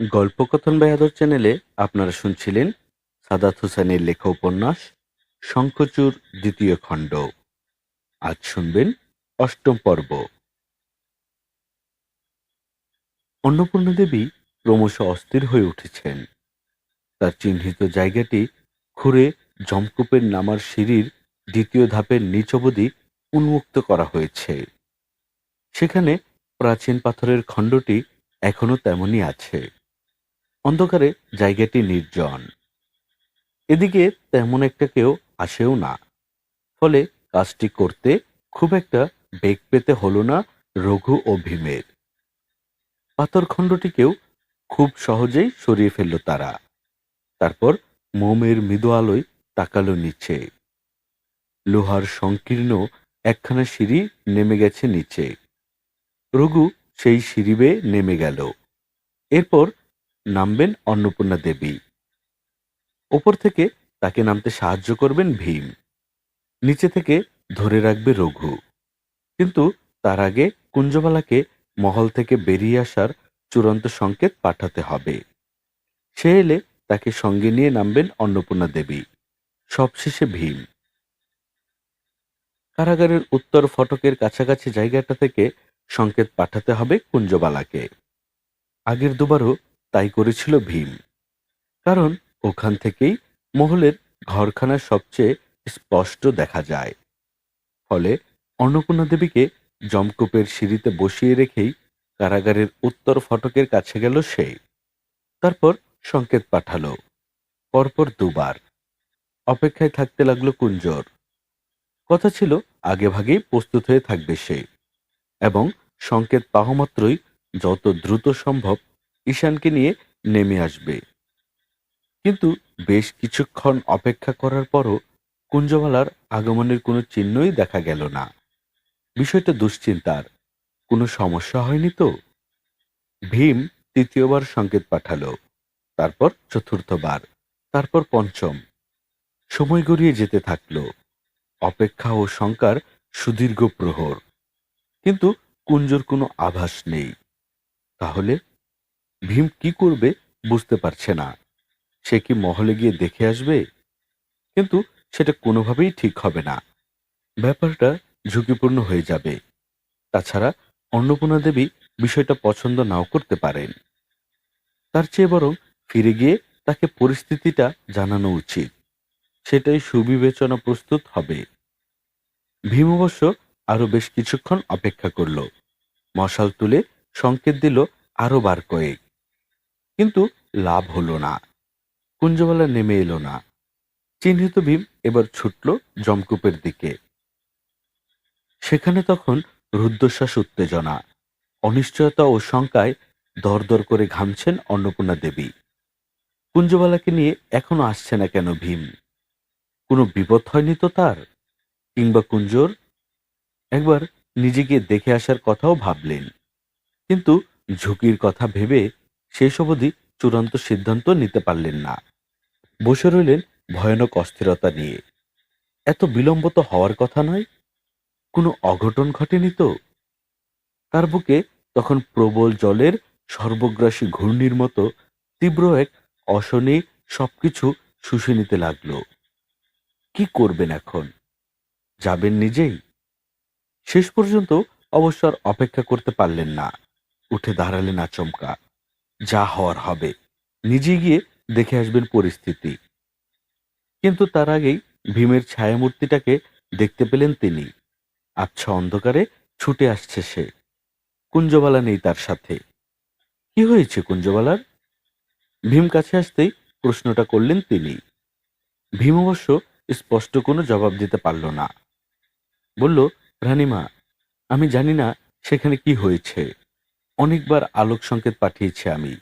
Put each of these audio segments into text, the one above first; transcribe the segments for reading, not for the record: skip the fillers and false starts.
গল্পকথন by আদর চ্যানেলে আপনারা শুনছিলেন সাদাত হোসেনের লেখা উপন্যাস শঙ্খচূড় দ্বিতীয় খণ্ড। আজ শুনবেন অষ্টম পর্ব। অন্নপূর্ণা দেবী ক্রমশ অস্থির হয়ে উঠেছেন। তার চিহ্নিত জায়গাটি খুঁড়ে জমকূপের নামার সিঁড়ির দ্বিতীয় ধাপের নিচ অবধি উন্মুক্ত করা হয়েছে। সেখানে প্রাচীন পাথরের খণ্ডটি এখনো তেমনই আছে। অন্ধকারে জায়গাটি নির্জন। এদিকে তেমন একটা কেউ আসেও না। ফলে কাজটি করতে খুব একটা বেগ পেতে হলো না রঘু ও ভীমের। পাথরখণ্ডটিকেও খুব সহজেই সরিয়ে ফেলল তারা। তারপর মোমের মৃদু আলোয় তাকালো নিচে। লোহার সংকীর্ণ একখানা সিঁড়ি নেমে গেছে নিচে। রঘু সেই সিঁড়ি বেয়ে নেমে গেল। এরপর নামবেন অন্নপূর্ণা দেবী। ওপর থেকে তাকে নামতে সাহায্য করবেন ভীম। নিচে থেকে ধরে রাখবে রঘু। কিন্তু তার আগে কুঞ্জবালাকে মহল থেকে বেরিয়ে আসার চূড়ান্ত সংকেত পাঠাতে হবে। সে এলে তাকে সঙ্গে নিয়ে নামবেন অন্নপূর্ণা দেবী, সবশেষে ভীম। কারাগারের উত্তর ফটকের কাছাকাছি জায়গাটা থেকে সংকেত পাঠাতে হবে কুঞ্জবালাকে। আগের দুবারও তাই করেছিল ভীম, কারণ ওখান থেকেই মহলের ঘরখানা সবচেয়ে স্পষ্ট দেখা যায়। ফলে অন্নপূর্ণা দেবীকে জমকূপের সিঁড়িতে বসিয়ে রেখেই কারাগারের উত্তর ফটকের কাছে গেল সে। তারপর সংকেত পাঠালো, পরপর দুবার। অপেক্ষায় থাকতে লাগলো কুঞ্জর। কথা ছিল আগে ভাগেই প্রস্তুত হয়ে থাকবে সে, এবং সংকেত পাওয়া মাত্রই যত দ্রুত সম্ভব ঈশানকে নিয়ে নেমে আসবে। কিন্তু বেশ কিছুক্ষণ অপেক্ষা করার পরও কুঞ্জবালার আগমনের কোনো চিহ্নই দেখা গেল না। বিষয়টা দুশ্চিন্তার। কোনো সমস্যা হয়নি তো? ভীম তৃতীয়বার সংকেত পাঠালো, তারপর চতুর্থবার, তারপর পঞ্চম। সময় গড়িয়ে যেতে থাকল। অপেক্ষা ও শঙ্কার সুদীর্ঘ প্রহর। কিন্তু কুঞ্জর কোনো আভাস নেই। তাহলে ভীম কি করবে বুঝতে পারছে না। সে কি মহলে গিয়ে দেখে আসবে? কিন্তু সেটা কোনোভাবেই ঠিক হবে না। ব্যাপারটা ঝুঁকিপূর্ণ হয়ে যাবে। তাছাড়া অন্নপূর্ণা দেবী বিষয়টা পছন্দ নাও করতে পারেন। তার চেয়ে বরং ফিরে গিয়ে তাকে পরিস্থিতিটা জানানো উচিত। সেটাই সুবিবেচনা প্রস্তুত হবে। ভীম অবশ্য আরো বেশ কিছুক্ষণ অপেক্ষা করল। মশাল তুলে সংকেত দিল আরো বার কয়েক। কিন্তু লাভ হলো না। কুঞ্জবালা নেমে এলো না। চিহ্নিত ভীম এবার ছুটল জমকূপের দিকে। সেখানে তখন রুদ্ধশ্বাস, উত্তেজনা, অনিশ্চয়তা ও শঙ্কায় দরদর করে ঘামছেন অন্নপূর্ণা দেবী। কুঞ্জবালাকে নিয়ে এখনো আসছে না কেন ভীম? কোনো বিপদ হয়নি তো তার? কিংবা কুঞ্জর? একবার নিজে গিয়ে দেখে আসার কথাও ভাবলেন। কিন্তু ঝুঁকির কথা ভেবে শেষ অবধি চূড়ান্ত সিদ্ধান্ত নিতে পারলেন না। বসে রইলেন ভয়ানক অস্থিরতা নিয়ে। এত বিলম্ব তো হওয়ার কথা নয়। কোনো অঘটন ঘটেনি তো? তার বুকে তখন প্রবল জলের সর্বগ্রাসী ঘূর্ণির মতো তীব্র এক অশনি সবকিছু শুষে নিতে লাগলো। কি করবেন এখন? যাবেন নিজেই? শেষ পর্যন্ত অবশ্য আর অপেক্ষা করতে পারলেন না। উঠে দাঁড়ালেন আচমকা। যা হওয়ার হবে। নিজে গিয়ে দেখে আসবেন পরিস্থিতি। কিন্তু তার আগেই ভীমের ছায়ামূর্তিটাকে দেখতে পেলেন তিনি। আচ্ছা অন্ধকারে ছুটে আসছে সে। কুঞ্জবালা নেই তার সাথে। কি হয়েছে কুঞ্জবালার? ভীম কাছে আসতেই প্রশ্নটা করলেন তিনি। ভীম অবশ্য স্পষ্ট কোনো জবাব দিতে পারল না। বলল, রানীমা, আমি জানি না সেখানে কি হয়েছে। অনেকবার আলোক সংকেত পাঠিয়েছি আমি,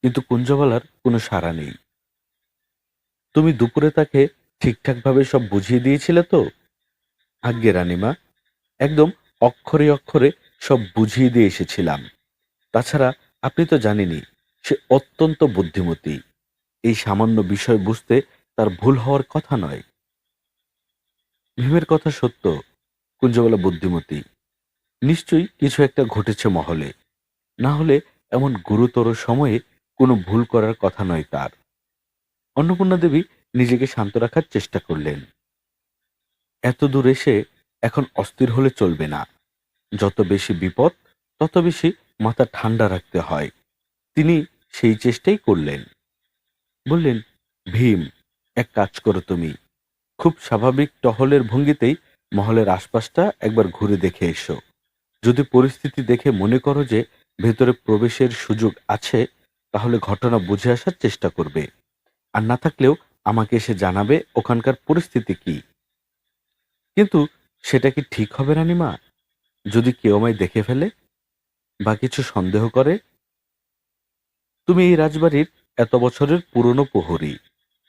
কিন্তু কুঞ্জবালার কোনো সাড়া নেই। তুমি দুপুরে তাকে ঠিকঠাকভাবে সব বুঝিয়ে দিয়েছিলে তো? আজ্ঞে রানীমা, একদম অক্ষরে অক্ষরে সব বুঝিয়ে দিয়ে এসেছিলাম। তাছাড়া আপনি তো জানেনই, সে অত্যন্ত বুদ্ধিমতী। এই সামান্য বিষয় বুঝতে তার ভুল হওয়ার কথা নয়। ভীমের কথা সত্য। কুঞ্জবালা বুদ্ধিমতী। নিশ্চয়ই কিছু একটা ঘটেছে মহলে। না হলে এমন গুরুতর সময়ে কোনো ভুল করার কথা নয় তার। অন্নপূর্ণা দেবী নিজেকে শান্ত রাখার চেষ্টা করলেন। এত দূর এসে এখন অস্থির হলে চলবে না। যত বেশি বিপদ তত বেশি মাথা ঠান্ডা রাখতে হয়। তিনি সেই চেষ্টাই করলেন। বললেন, ভীম, এক কাজ করো তুমি। খুব স্বাভাবিক টহলের ভঙ্গিতেই মহলের আশপাশটা একবার ঘুরে দেখে এসো। যদি পরিস্থিতি দেখে মনে করো যে ভেতরে প্রবেশের সুযোগ আছে, তাহলে ঘটনা বুঝে আসার চেষ্টা করবে। আর না থাকলেও আমাকে এসে জানাবে ওখানকার পরিস্থিতি কি। কিন্তু সেটা কি ঠিক হবে রানীমা? যদি কেউ আমায় দেখে ফেলে বা কিছু সন্দেহ করে? তুমি এই রাজবাড়ির এত বছরের পুরনো প্রহরী।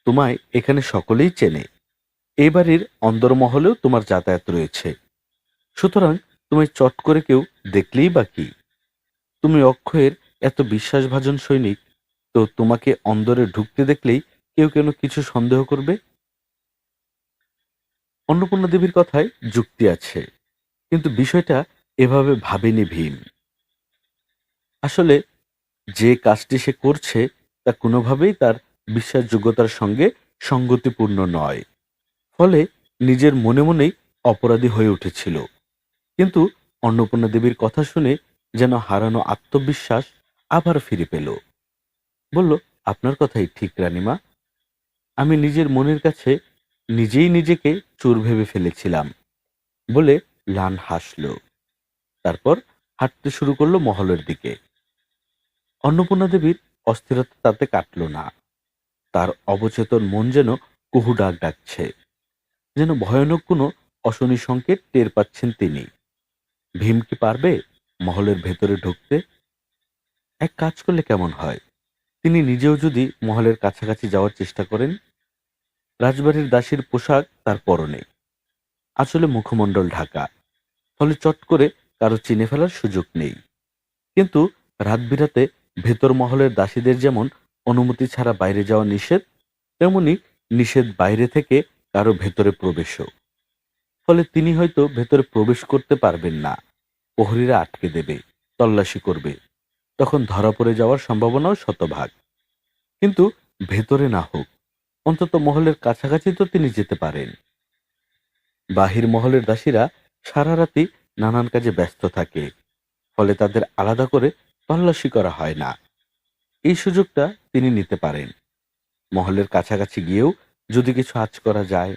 তোমায় এখানে সকলেই চেনে। এই বাড়ির অন্দরমহলেও তোমার যাতায়াত রয়েছে। সুতরাং তোমায় চট করে কেউ দেখলেই বা কি? তুমি অক্ষয়ের এত বিশ্বাসভাজন সৈনিক, তো তোমাকে অন্দরে ঢুকতে দেখলেই কেউ কেন কিছু সন্দেহ করবে? অন্নপূর্ণা দেবীর কথায় যুক্তি আছে, কিন্তু বিষয়টা এভাবে ভাবেনি ভীম। আসলে যে কাজটি সে করছে তা কোনোভাবেই তার বিশ্বাসযোগ্যতার সঙ্গে সঙ্গতিপূর্ণ নয়। ফলে নিজের মনে মনেই অপরাধী হয়ে উঠেছিল। কিন্তু অন্নপূর্ণা দেবীর কথা শুনে যেন হারানো আত্মবিশ্বাস আবার ফিরে পেল। বলল, আপনার কথাই ঠিক রানীমা। আমি নিজের মনের কাছে নিজেই নিজেকে চোর ভেবে ফেলেছিলাম, বলে ম্লান হাসল। তারপর হাঁটতে শুরু করলো মহলের দিকে। অন্নপূর্ণা দেবীর অস্থিরতা তাতে কাটল না। তার অবচেতন মন যেন কুহু ডাক ডাকছে, যেন ভয়ানক কোনো অশনি সংকেত টের পাচ্ছেন তিনি। ভীম কি পারবে মহলের ভেতরে ঢুকতে? এক কাজ করলে কেমন হয়, তিনি নিজেও যদি মহলের কাছাকাছি যাওয়ার চেষ্টা করেন। রাজবাড়ির দাসীর পোশাক তার পরনে, আসলে মুখমণ্ডল ঢাকা, ফলে চট করে কারো চিনে ফেলার সুযোগ নেই। কিন্তু রাত বিরাতে ভেতর মহলের দাসীদের যেমন অনুমতি ছাড়া বাইরে যাওয়া নিষেধ, তেমনি নিষেধ বাইরে থেকে কারো ভেতরে প্রবেশও। ফলে তিনি হয়তো ভেতরে প্রবেশ করতে পারবেন না। প্রহরীরা আটকে দেবে, তল্লাশি করবে। তখন ধরা পড়ে যাওয়ার সম্ভাবনাও শতভাগ। কিন্তু ভেতরে না হোক, অন্তত মহলের কাছাকাছি তো তিনি যেতে পারেন। বাহির মহলের দাসীরা সারা রাতি নানান কাজে ব্যস্ত থাকে, ফলে তাদের আলাদা করে তল্লাশি করা হয় না। এই সুযোগটা তিনি নিতে পারেন। মহলের কাছাকাছি গিয়েও যদি কিছু আঁচ করা যায়,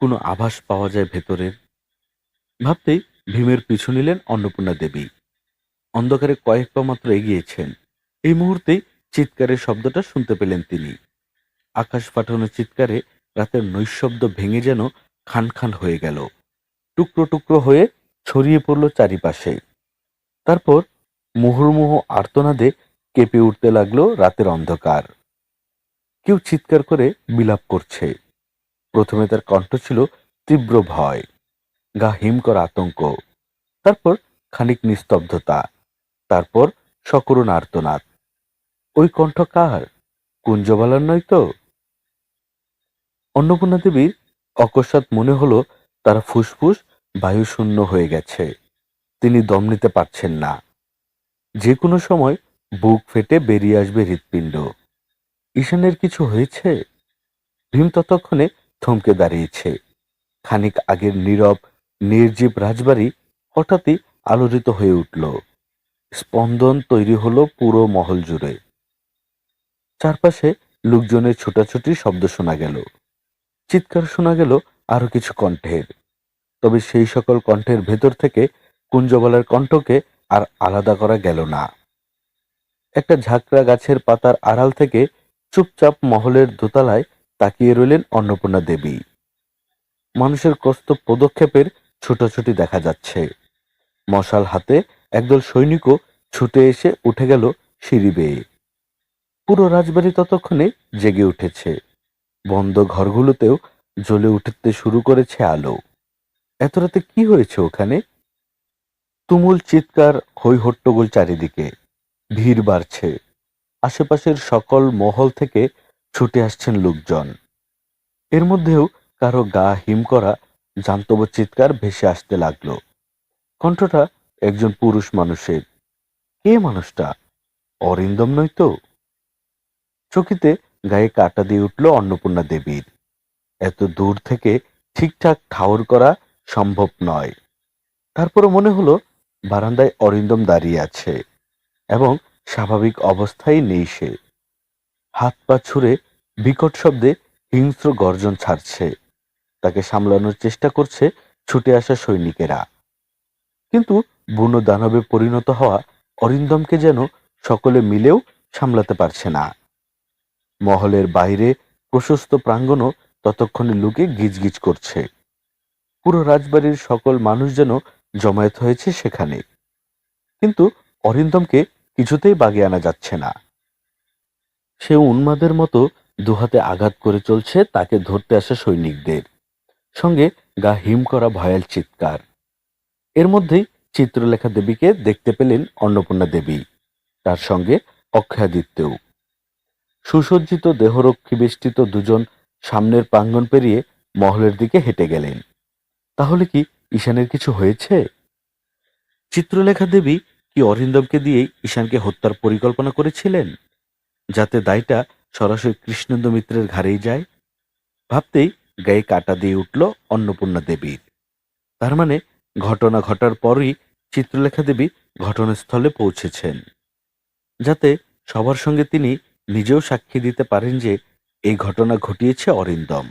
কোনো আভাস পাওয়া যায় ভেতরের। ভাবতেই ভীমের পিছু নিলেন অন্নপূর্ণা দেবী। অন্ধকারে কয়েক পা মাত্র এগিয়েছেন, এই মুহূর্তেই চিৎকারের শব্দটা শুনতে পেলেন তিনি। আকাশ ফাটানো চিৎকারে রাতের নৈশব্দ ভেঙে যেন খান খান হয়ে গেল, টুকরো টুকরো হয়ে ছড়িয়ে পড়ল চারিপাশে। তারপর মুহুর্মুহু আর্তনাদে কেঁপে উঠতে লাগলো রাতের অন্ধকার। কেউ চিৎকার করে বিলাপ করছে। প্রথমে তার কণ্ঠ ছিল তীব্র ভয়, গা হিম করা আতঙ্ক, তারপর খানিক নিস্তব্ধতা, তারপর সকরুণ আর্তনাদ। ওই কণ্ঠ কার? কুঞ্জবালার নয় তো? অন্নপূর্ণা দেবীর অকস্মাৎ মনে হলো তার ফুসফুস বায়ুশূন্য হয়ে গেছে। তিনি দম নিতে পারছেন না। যে কোনো সময় বুক ফেটে বেরিয়ে আসবে হৃৎপিণ্ড। ঈশানের কিছু হয়েছে? ভীম ততক্ষণে থমকে দাঁড়িয়েছে। খানিক আগের নীরব নির্জীব রাজবাড়ি হঠাৎই আলোড়িত হয়ে উঠল। স্পন্দন তৈরি হলো পুরো মহল জুড়ে। চারপাশে লোকজনের ছোটাছুটির শব্দ শোনা গেল, চিৎকার শোনা গেল আরো কিছু কণ্ঠের। তবে সেই সকল কণ্ঠের ভেতর থেকে কুঞ্জবালার কণ্ঠকে আর আলাদা করা গেল না। একটা ঝাঁকড়া গাছের পাতার আড়াল থেকে চুপচাপ মহলের দোতলায় তাকিয়ে রইলেন অন্নপূর্ণা দেবী। মানুষের কস্ত পদক্ষেপের ছুটোছুটি দেখা যাচ্ছে। মশাল হাতে একদল সৈনিকও ছুটে এসে উঠে গেল সিঁড়ি বেয়ে। পুরো রাজবাড়ি ততক্ষণে জেগে উঠেছে। বন্ধ ঘরগুলোতেও জ্বলে উঠতে শুরু করেছে আলো। এত রাতে কি হয়েছে ওখানে? তুমুল চিৎকার, হৈ হট্টগোল চারিদিকে। ভিড় বাড়ছে। আশেপাশের সকল মহল থেকে ছুটে আসছেন লোকজন। এর মধ্যেও কারো গা হিম করা জান্তব চিৎকার ভেসে আসতে লাগলো। কণ্ঠটা একজন পুরুষ মানুষের। কে মানুষটা? অরিন্দম নয় তো? চকিতে গায়ে কাঁটা দিয়ে উঠল অন্নপূর্ণা দেবীর। এত দূর থেকে ঠিকঠাক ঠাউর করা সম্ভব নয়। তারপরও মনে হলো বারান্দায় অরিন্দম দাঁড়িয়ে আছে এবং স্বাভাবিক অবস্থায় নেই সে। হাত পা ছুড়ে বিকট শব্দে হিংস্র গর্জন ছাড়ছে। তাকে সামলানোর চেষ্টা করছে ছুটে আসা সৈনিকেরা। কিন্তু বুনো দানবে পরিণত হওয়া অরিন্দমকে যেন সকলে মিলেও সামলাতে পারছে না। মহলের বাইরে প্রশস্ত প্রাঙ্গণও ততক্ষণে লোকে গিজগিজ করছে। পুরো রাজবাড়ির সকল মানুষ যেন জমায়েত হয়েছে সেখানে। কিন্তু অরিন্দমকে কিছুতেই বাগে আনা যাচ্ছে না। সে উন্মাদের মতো দুহাতে আঘাত করে চলছে তাকে ধরতে আসা সৈনিকদের সঙ্গে। গা হিম করা ভয়াল চিৎকার। এর মধ্যেই চিত্রলেখা দেবীকে দেখতে পেলেন অন্নপূর্ণা দেবী, তার সঙ্গে অক্ষয়াদিত্যও। সুসজ্জিত দেহরক্ষী বেষ্টিত দুজন সামনের প্রাঙ্গণ পেরিয়ে মহলের দিকে হেঁটে গেলেন। তাহলে কি ঈশানের কিছু হয়েছে? চিত্রলেখা দেবী কি অরিন্দমকে দিয়েই ঈশানকে হত্যার পরিকল্পনা করেছিলেন, যাতে দায়টা সরাসরি কৃষ্ণেন্দু মিত্রের ঘাড়েই যায়? ভাবতেই গায়ে কাঁটা দিয়ে উঠল অন্নপূর্ণা দেবীর। তার মানে ঘটনা ঘটার পরই চিত্রলেখা দেবী ঘটনাস্থলে পৌঁছেছেন, যাতে সবার সঙ্গে তিনি নিজেও সাক্ষী দিতে পারেন যে এই ঘটনা ঘটিয়েছে অরিন্দম।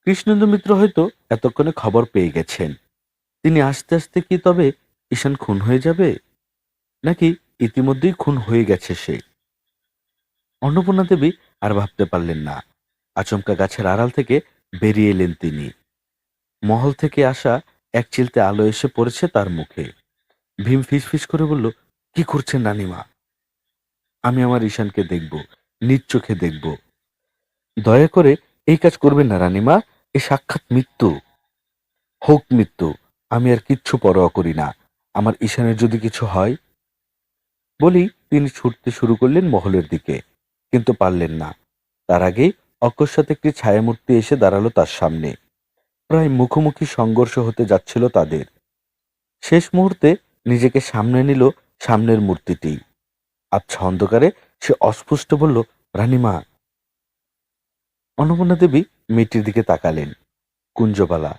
কৃষ্ণেন্দু মিত্র হয়তো এতক্ষণে খবর পেয়ে গেছেন। তিনি আস্তে আস্তে কি তবে ঈশান খুন হয়ে যাবে, নাকি ইতিমধ্যেই খুন হয়ে গেছে সে? অন্নপূর্ণা দেবী আর ভাবতে পারলেন না। আচমকা গাছের আড়াল থেকে বেরিয়ে এলেন তিনি। মহল থেকে আসা এক চিলতে আলো এসে পড়েছে তার মুখে। ভীম ফিসফিস করে বলল, কি করছেন রানীমা? আমি আমার ঈশানকে দেখব, নিজ চোখে দেখব। দয়া করে এই কাজ করবেন না রানীমা, এ সাক্ষাৎ মৃত্যু। হোক মৃত্যু, আমি আর কিচ্ছু পরোয়া করি না। আমার ঈশানের যদি কিছু হয়। বলেই তিনি ছুটতে শুরু করলেন মহলের দিকে, কিন্তু পারলেন না। তার আগেই অকস্মাৎ একটি ছায়ামূর্তি এসে দাঁড়ালো তার সামনে। প্রায় মুখোমুখি সংঘর্ষ হতে যাচ্ছিল তাদের। শেষ মুহূর্তে নিজেকে সামনে নিল সামনের মূর্তিটি। আচ্ছা অন্ধকারে সে অস্পষ্ট বলল, রানীমা। অন্নপূর্ণা দেবী মেয়েটির দিকে তাকালেন। কুঞ্জবালা।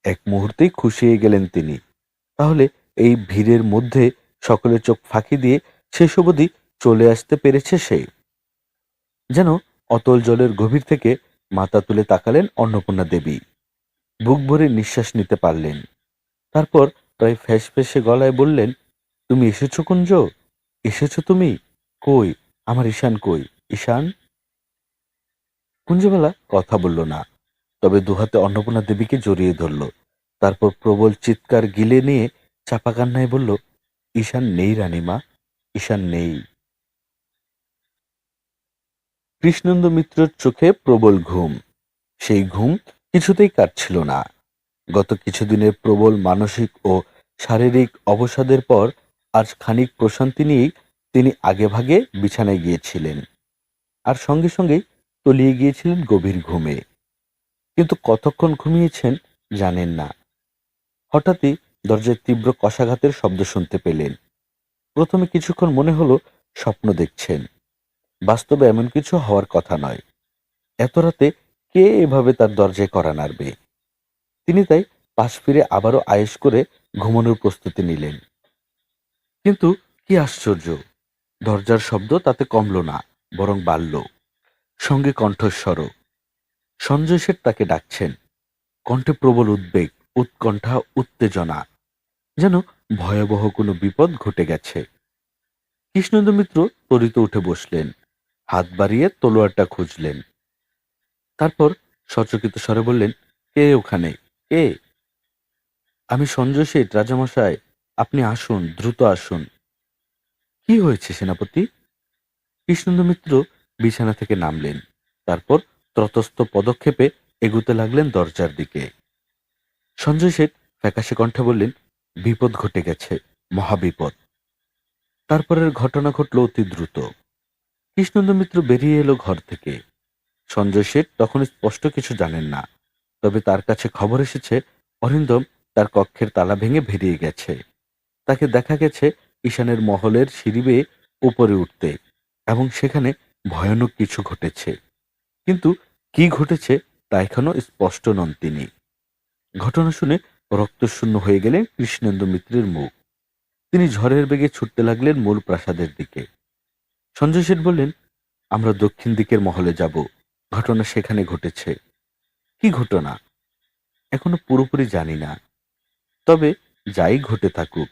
এক মুহূর্তেই খুশি হয়ে গেলেন তিনি। তাহলে এই ভিড়ের মধ্যে সকলের চোখ ফাঁকি দিয়ে শেষ অবধি চলে আসতে পেরেছে সে। যেন অতল জলের গভীর থেকে মাথা তুলে তাকালেন অন্নপূর্ণা দেবী। বুক ভরে নিঃশ্বাস নিতে পারলেন। তারপর প্রায় ফ্যাঁসফেঁসে গলায় বললেন, তুমি এসেছো কুঞ্জ? এসেছো তুমি? কই আমার ঈশান কই? ঈশান? কুঞ্জবালা কথা বলল না, তবে দুহাতে অন্নপূর্ণা দেবীকে জড়িয়ে ধরল। তারপর প্রবল চিৎকার গিলে নিয়ে চাপা কান্নায় বলল, ঈশান নেই রানীমা, ঈশান নেই। কৃষ্ণেন্দু মিত্রের চোখে প্রবল ঘুম। সেই ঘুম কিছুতেই কাটছিল না। গত কিছুদিনের প্রবল মানসিক ও শারীরিক অবসাদের পর আজ খানিক প্রশান্তি নিয়েই তিনি আগেভাগে বিছানায় গিয়েছিলেন, আর সঙ্গে সঙ্গেই তলিয়ে গিয়েছিলেন গভীর ঘুমে। কিন্তু কতক্ষণ ঘুমিয়েছেন জানেন না। হঠাৎই দরজায় তীব্র কশাঘাতের শব্দ শুনতে পেলেন। প্রথমে কিছুক্ষণ মনে হলো স্বপ্ন দেখছেন। বাস্তবে এমন কিছু হওয়ার কথা নয়। এত রাতে কে এভাবে তার দরজায় কড়া নাড়বে? তিনি তাই পাশ ফিরে আবারও আয়েশ করে ঘুমানোর প্রস্তুতি নিলেন। কিন্তু কি আশ্চর্য, দরজার শব্দ তাতে কমল না, বরং বাড়ল। সঙ্গে কণ্ঠস্বরও। সঞ্জয় শেঠ তাকে ডাকছেন। কণ্ঠে প্রবল উদ্বেগ, উৎকণ্ঠা, উত্তেজনা, যেন ভয়াবহ কোনো বিপদ ঘটে গেছে। কৃষ্ণেন্দু মিত্র ত্বরিত উঠে বসলেন, হাত বাড়িয়ে তলোয়ারটা খুঁজলেন। তারপর সচকিত স্বরে বললেন, কে ওখানে? কে? আমি সঞ্জয় শেঠ রাজামশাই, আপনি আসুন, দ্রুত আসুন। কি হয়েছে সেনাপতি? কৃষ্ণেন্দু মিত্র বিছানা থেকে নামলেন। তারপর ততস্থ পদক্ষেপে এগুতে লাগলেন দরজার দিকে। সঞ্জয় শেঠ ফ্যাকাশে কণ্ঠে বললেন, বিপদ ঘটে গেছে, মহাবিপদ। তারপরের ঘটনা ঘটল অতি দ্রুত। কৃষ্ণেন্দু মিত্র বেরিয়ে এলো ঘর থেকে। সঞ্জয় শেঠ তখন স্পষ্ট কিছু জানেন না, তবে তার কাছে খবর এসেছে অরিন্দম তার কক্ষের তালা ভেঙে বেরিয়ে গেছে। তাকে দেখা গেছে ঈশানের মহলের সিঁড়ি বেয়ে উপরে উঠতে, এবং সেখানে ভয়ানক কিছু ঘটেছে, কিন্তু কি ঘটেছে তা এখনো স্পষ্ট নন তিনি। ঘটনা শুনে রক্তশূন্য হয়ে গেলেন কৃষ্ণেন্দু মিত্রের মুখ। তিনি ঝড়ের বেগে ছুটতে লাগলেন মূল প্রাসাদের দিকে। সঞ্জয় শেঠ বললেন, আমরা দক্ষিণ দিকের মহলে যাব, ঘটনা সেখানে ঘটেছে। কি ঘটনা? এখনো পুরোপুরি জানি না, তবে যাই ঘটে থাকুক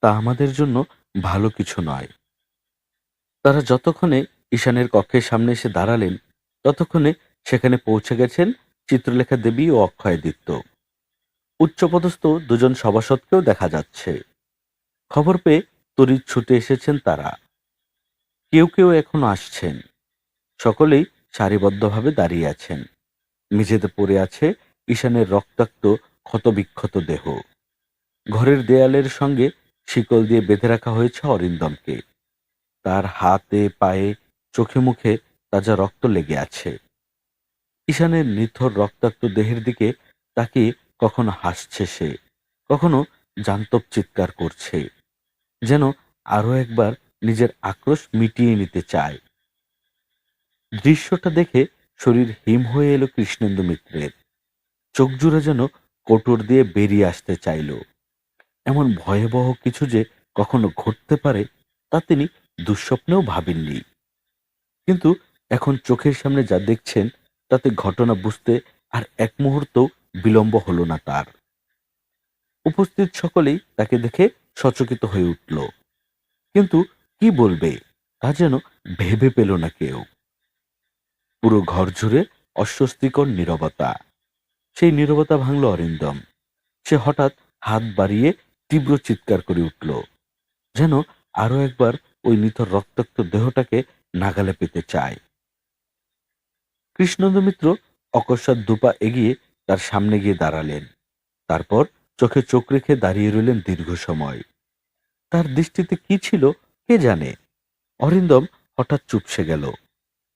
তা আমাদের জন্য ভালো কিছু নয়। তারা যতক্ষণে ঈশানের কক্ষের সামনে এসে দাঁড়ালেন, ততক্ষণে সেখানে পৌঁছে গেছেন চিত্রলেখা দেবী ও অক্ষয়াদিত্য। উচ্চপদস্থ দুজন সভাসদকেও দেখা যাচ্ছে। খবর পেয়ে তড়িৎ ছুটে এসেছেন তারা। কেউ কেউ এখনো আসছেন। সকলেই সারিবদ্ধভাবে দাঁড়িয়ে আছেন। মেঝেতে পড়ে আছে ঈশানের রক্তাক্ত ক্ষতবিক্ষত দেহ। ঘরের দেয়ালের সঙ্গে শিকল দিয়ে বেঁধে রাখা হয়েছে অরিন্দমকে। তার হাতে পায়ে চোখে মুখে তাজা রক্ত লেগে আছে। ঈশানের নিথর রক্তাক্ত দেহের দিকে তাকিয়ে কখনো হাসছে সে, কখনো জান্তব চিৎকার করছে, যেন আরো একবার নিজের আক্রোশ মিটিয়ে নিতে চায়। দৃশ্যটা দেখে শরীর হিম হয়ে এলো কৃষ্ণেন্দু মিত্রের। চোখ জুড়ে যেন কোটর দিয়ে বেরিয়ে আসতে চাইল। এমন ভয়াবহ কিছু যে কখনো ঘটতে পারে তা তিনি দুঃস্বপ্নেও ভাবেননি। কিন্তু এখন চোখের সামনে যা দেখছেন তাতে ঘটনা বুঝতে আর এক মুহূর্ত বিলম্ব হলো না তার। উপস্থিত সকলেই তাকে দেখে সচকিত হয়ে উঠল, কিন্তু কি বলবে তা যেন ভেবে পেল না কেউ। পুরো ঘর জুড়ে অস্বস্তিকর নীরবতা। সেই নীরবতা ভাঙল অরিন্দম। সে হঠাৎ হাত বাড়িয়ে তীব্র চিৎকার করে উঠল, যেন আরো একবার ওই নিথর রক্তাক্ত দেহটাকে নাগালে পেতে চায়। কৃষ্ণেন্দু মিত্র অকস্মাৎ দুপা এগিয়ে তার সামনে গিয়ে দাঁড়ালেন। তারপর চোখে চোখ রেখে দাঁড়িয়ে রইলেন দীর্ঘ সময়। তার দৃষ্টিতে কি ছিল কে জানে। অরিন্দম হঠাৎ চুপসে গেল,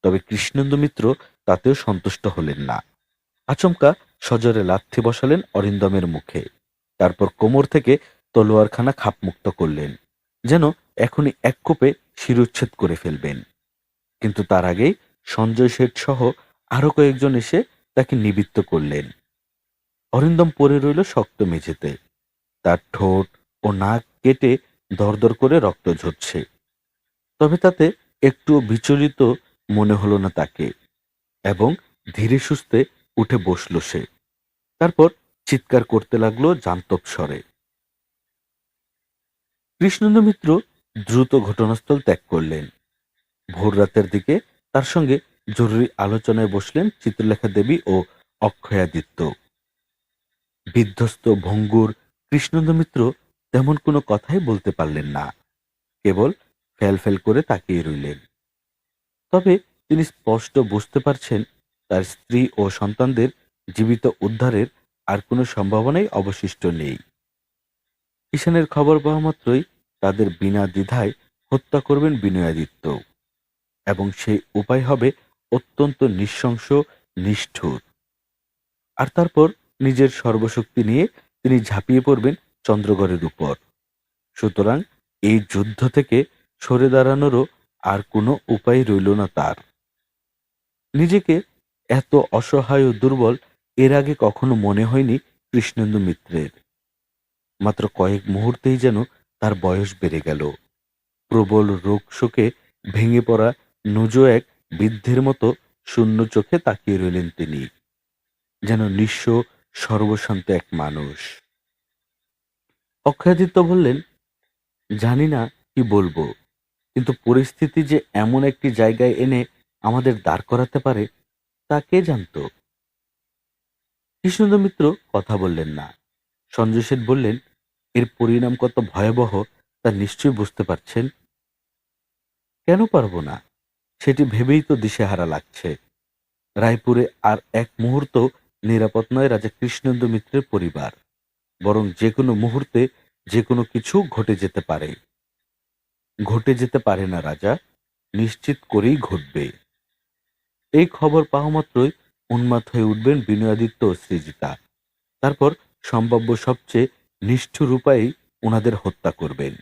তবে কৃষ্ণেন্দু মিত্র তাতেও সন্তুষ্ট হলেন না। আচমকা সজোরে লাথি বসালেন অরিন্দমের মুখে। তারপর কোমর থেকে তলোয়ারখানা খাপমুক্ত করলেন, যেন এখনই এক কোপে শিরোচ্ছেদ করে ফেলবেন। কিন্তু তার আগেই সঞ্জয় শেঠ সহ আরো কয়েকজন এসে তাকে নিবৃত্ত করলেন। অরিন্দম পড়ে রইল শক্ত মেঝেতে। তার ঠোঁট ও নাক কেটে দরদর করে রক্ত ঝরছে, তবে তাতে একটুও বিচলিত মনে হলো না তাকে, এবং ধীরে সুস্থে উঠে বসল সে। তারপর চিৎকার করতে লাগলো জান্তব স্বরে। কৃষ্ণেন্দু মিত্র দ্রুত ঘটনাস্থল ত্যাগ করলেন। ভোর রাতের দিকে তার সঙ্গে জরুরি আলোচনায় বসলেন চিত্রলেখা দেবী ও অক্ষয়াদিত্য। বিধ্বস্ত ভঙ্গুর কৃষ্ণেন্দু মিত্র তেমন কোনো কথাই বলতে পারলেন না, কেবল ফেল ফেল করে তাকিয়ে রইলেন। তবে তিনি স্পষ্ট বুঝতে পারছেন তার স্ত্রী ও সন্তানদের জীবিত উদ্ধারের আর কোনো সম্ভাবনাই অবশিষ্ট নেই। ঈশানের খবর পাওয়া মাত্রই তাদের বিনা দ্বিধায় হত্যা করবেন বিনয়াদিত্য, এবং সেই উপায় হবে অত্যন্ত নৃশংস, নিষ্ঠুর। আর তারপর নিজের সর্বশক্তি নিয়ে তিনি ঝাঁপিয়ে পড়বেন চন্দ্রগড়ের উপর। সুতরাং এই যুদ্ধ থেকে সরে দাঁড়ানোরও আর কোনো উপায় রইল না তার। নিজেকে এত অসহায় ও দুর্বল এর আগে কখনো মনে হয়নি কৃষ্ণেন্দু মিত্রের। মাত্র কয়েক মুহূর্তেই যেন তার বয়স বেড়ে গেল। প্রবল রোগ শোকে ভেঙে পড়া নুজো এক বৃদ্ধের মতো শূন্য চোখে তাকিয়ে রইলেন তিনি, যেন নিঃস্ব সর্বশান্ত এক মানুষ। অক্ষয়াদিত্য বললেন, জানি না কি বলবো, কিন্তু পরিস্থিতি যে এমন একটি জায়গায় এনে আমাদের দাঁড় করাতে পারে তা কে জানত। কৃষ্ণেন্দু মিত্র কথা বললেন না। সঞ্জয় শেঠ বললেন, এর পরিণাম কত ভয়াবহ তা নিশ্চয়ই বুঝতে পারছেন। কেন পারবো না, সেটি ভেবেই তো দিশেহারা লাগছে। রায়পুরে আর এক মুহূর্ত নিরাপদ নয় রাজা কৃষ্ণেন্দু মিত্রের পরিবার, বরং যে কোনো মুহূর্তে যে কোনো কিছু ঘটে যেতে পারে। ঘটে যেতে পারে না রাজা, নিশ্চিত করেই ঘটবে। এই খবর পাওয়া মাত্রই উন্মাদ হয়ে উঠবেন বিনয়াদিত্য ও সৃজিতা। তারপর সম্ভাব্য সবচেয়ে নিষ্ঠুর উপায়েই ওনাদের হত্যা করবেন।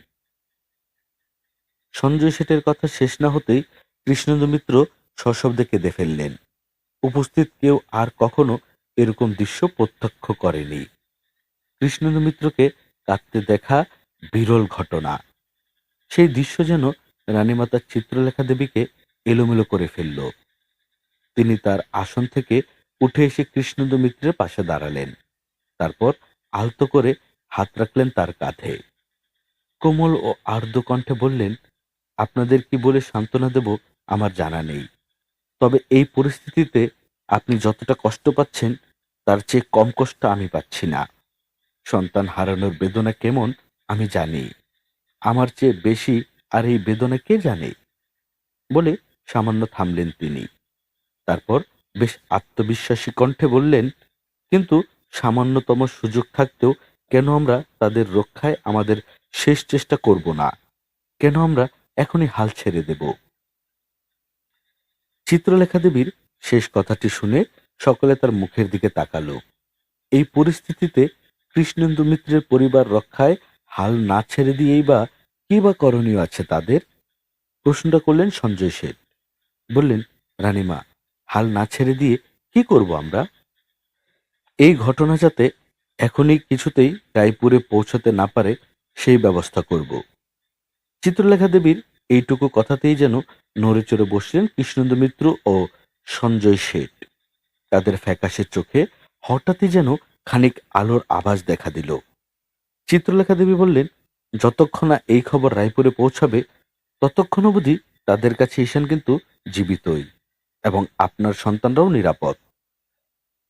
সঞ্জয় শেঠের কথা শেষ না হতেই কৃষ্ণেন্দু মিত্র সশব্দে কেঁদে ফেললেন। উপস্থিত কেউ আর কখনো এরকম দৃশ্য প্রত্যক্ষ করেনি। কৃষ্ণেন্দু মিত্রকে কাঁদতে দেখা বিরল ঘটনা। সেই দৃশ্য যেন রানীমাতার চিত্রলেখা দেবীকে এলোমেলো করে ফেলল। তিনি তার আসন থেকে উঠে এসে কৃষ্ণেন্দু মিত্রের পাশে দাঁড়ালেন। তারপর আলতো করে হাত রাখলেন তার কাঁধে। কোমল ও আর্দ্র কণ্ঠে বললেন, আপনাদের কি বলে সান্ত্বনা দেব আমার জানা নেই। তবে এই পরিস্থিতিতে আপনি যতটা কষ্ট পাচ্ছেন তার চেয়ে কম কষ্ট আমি পাচ্ছি না। সন্তান হারানোর বেদনা কেমন আমি জানি। আমার চেয়ে বেশি আর এই বেদনা কে জানে? বলে সামান্য থামলেন তিনি। তারপর বেশ আত্মবিশ্বাসী কণ্ঠে বললেন, কিন্তু সামান্যতম সুযোগ থাকতেও কেন আমরা তাদের রক্ষায় আমাদের শেষ চেষ্টা করব না? কেন আমরা এখনই হাল ছেড়ে দেব? চিত্রলেখা দেবীর শেষ কথাটি শুনে সকলে তার মুখের দিকে তাকালো। এই পরিস্থিতিতে কৃষ্ণেন্দু মিত্রের পরিবার রক্ষায় হাল না ছেড়ে দিয়েই বা কি বা করণীয় আছে তাদের? প্রশ্নটা করলেন সঞ্জয় শেঠ। বললেন, রানীমা, হাল না ছেড়ে দিয়ে কি করব আমরা? এই ঘটনা যাতে এখনই কিছুতেই রায়পুরে পৌঁছতে না পারে সেই ব্যবস্থা করব। চিত্রলেখা দেবীর এইটুকু কথাতেই যেন নড়ে চড়ে বসলেন কৃষ্ণেন্দু মিত্র ও সঞ্জয় শেঠ। তাদের ফ্যাকাশে চোখে হঠাৎই যেন খানিক আলোর আভাস দেখা দিল। চিত্রলেখা দেবী বললেন, যতক্ষণ না এই খবর রায়পুরে পৌঁছাবে ততক্ষণ অবধি তাদের কাছে ঈশান কিন্তু জীবিতই, এবং আপনার সন্তানরাও নিরাপদ।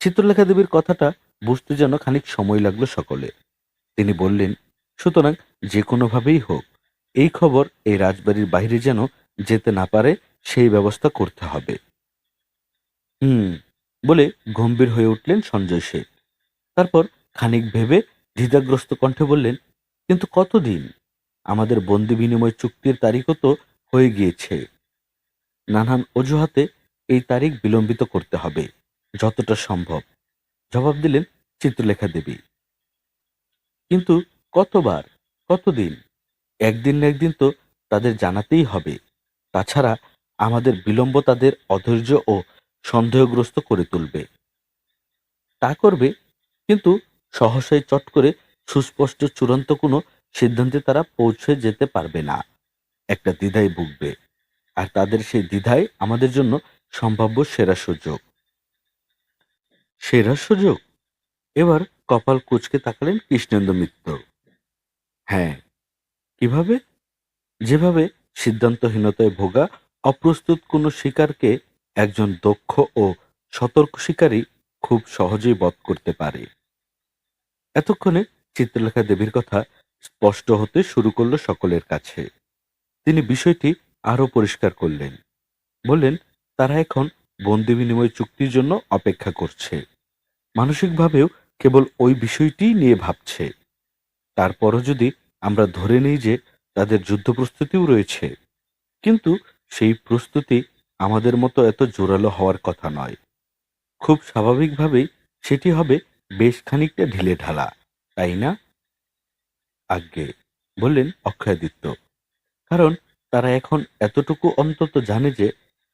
চিত্রলেখা দেবীর কথাটা বুঝতে যেন খানিক সময় লাগলো সকলে। তিনি বললেন, সুতরাং যে কোনোভাবেই হোক এই খবর এই রাজবাড়ির বাইরে যেন যেতে না পারে সেই ব্যবস্থা করতে হবে। হুম, বলে গম্ভীর হয়ে উঠলেন সঞ্জয় শেঠ। তারপর খানিক ভেবে দ্বিধাগ্রস্ত কণ্ঠে বললেন, কিন্তু কতদিন? আমাদের বন্দি বিনিময় চুক্তির তারিখও তো হয়ে গিয়েছে। নানান অজুহাতে এই তারিখ বিলম্বিত করতে হবে যতটা সম্ভব, জবাব দিলেন চিত্রলেখা দেবী। কিন্তু কতবার, কতদিন? একদিন না একদিন তো তাদের জানাতেই হবে। তাছাড়া আমাদের বিলম্ব তাদের অধৈর্য ও সন্দেহগ্রস্ত করে তুলবে। তা করবে, কিন্তু সহসাই চট করে সুস্পষ্ট চূড়ান্ত কোনো সিদ্ধান্তে তারা পৌঁছে যেতে পারবে না। একটা দ্বিধায় ভুগবে, আর তাদের সেই দ্বিধাই আমাদের জন্য সম্ভাব্য সেরা সুযোগ। সেরা সুযোগ? এবার কপাল কুঁচকে তাকালেন কৃষ্ণেন্দু মিত্র। হ্যাঁ, কিভাবে? যেভাবে সিদ্ধান্তহীনতায় ভোগা অপ্রস্তুত কোনো শিকারকে একজন দক্ষ ও সতর্ক শিকারী খুব সহজেই বধ করতে পারে। এতক্ষণে চিত্রলেখা দেবীর কথা স্পষ্ট হতে শুরু করলো সকলের কাছে। তিনি বিষয়টি আরো পরিষ্কার করলেন। বললেন, তারা এখন বন্দি বিনিময় চুক্তির জন্য অপেক্ষা করছে। মানসিকভাবেও কেবল ওই বিষয়টিই নিয়ে ভাবছে। তারপরও যদি আমরা ধরে নিই যে তাদের যুদ্ধ প্রস্তুতিও রয়েছে, কিন্তু সেই প্রস্তুতি আমাদের মতো এত জোরালো হওয়ার কথা নয়। খুব স্বাভাবিকভাবেই সেটি হবে বেশ খানিকটা ঢিলে ঢালা, তাই না? আজ্ঞে, বললেন অক্ষয়াদিত্য। কারণ তারা এখন এতটুকু অন্তত জানে যে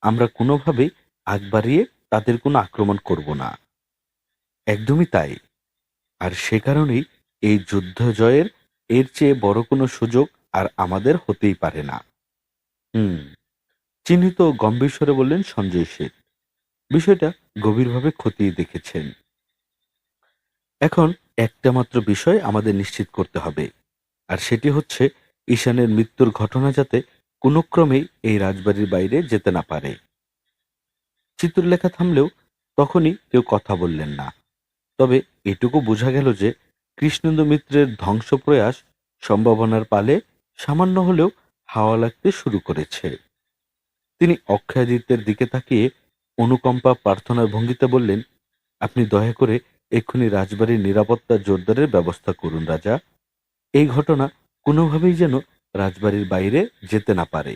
আমরা কোনোভাবেই আগ বাড়িয়ে তাদের কোনো আক্রমণ করব না। একদমই তাই। আর সে কারণেই এই যুদ্ধ জয়ের এর চেয়ে বড় কোনো সুযোগ আর আমাদের হতেই পারে না। হুম, চিহ্নিত গম্ভীর স্বরে বললেন সঞ্জয় শেঠ। বিষয়টা গভীরভাবে খতিয়ে দেখেছেন। এখন একটা মাত্র বিষয় আমাদের নিশ্চিত করতে হবে, আর সেটি হচ্ছে ঈশানের মৃত্যুর ঘটনা যাতে কোনো ক্রমেই এই রাজবাড়ির বাইরে যেতে না পারে। চিত্রলেখা থামলেও তখনই কেউ কথা বললেন না। তবে এটুকু বোঝা গেল যে কৃষ্ণেন্দু মিত্রের ধ্বংস প্রয়াস সম্ভাবনার পালে সামান্য হলেও হাওয়া লাগতে শুরু করেছে। তিনি অক্ষয়াদিত্যের দিকে তাকিয়ে অনুকম্পা প্রার্থনার ভঙ্গিতে বললেন, আপনি দয়া করে এক্ষুনি রাজবাড়ির নিরাপত্তা জোরদারের ব্যবস্থা করুন রাজা। এই ঘটনা কোনোভাবেই যেন রাজবাড়ির বাইরে যেতে না পারে।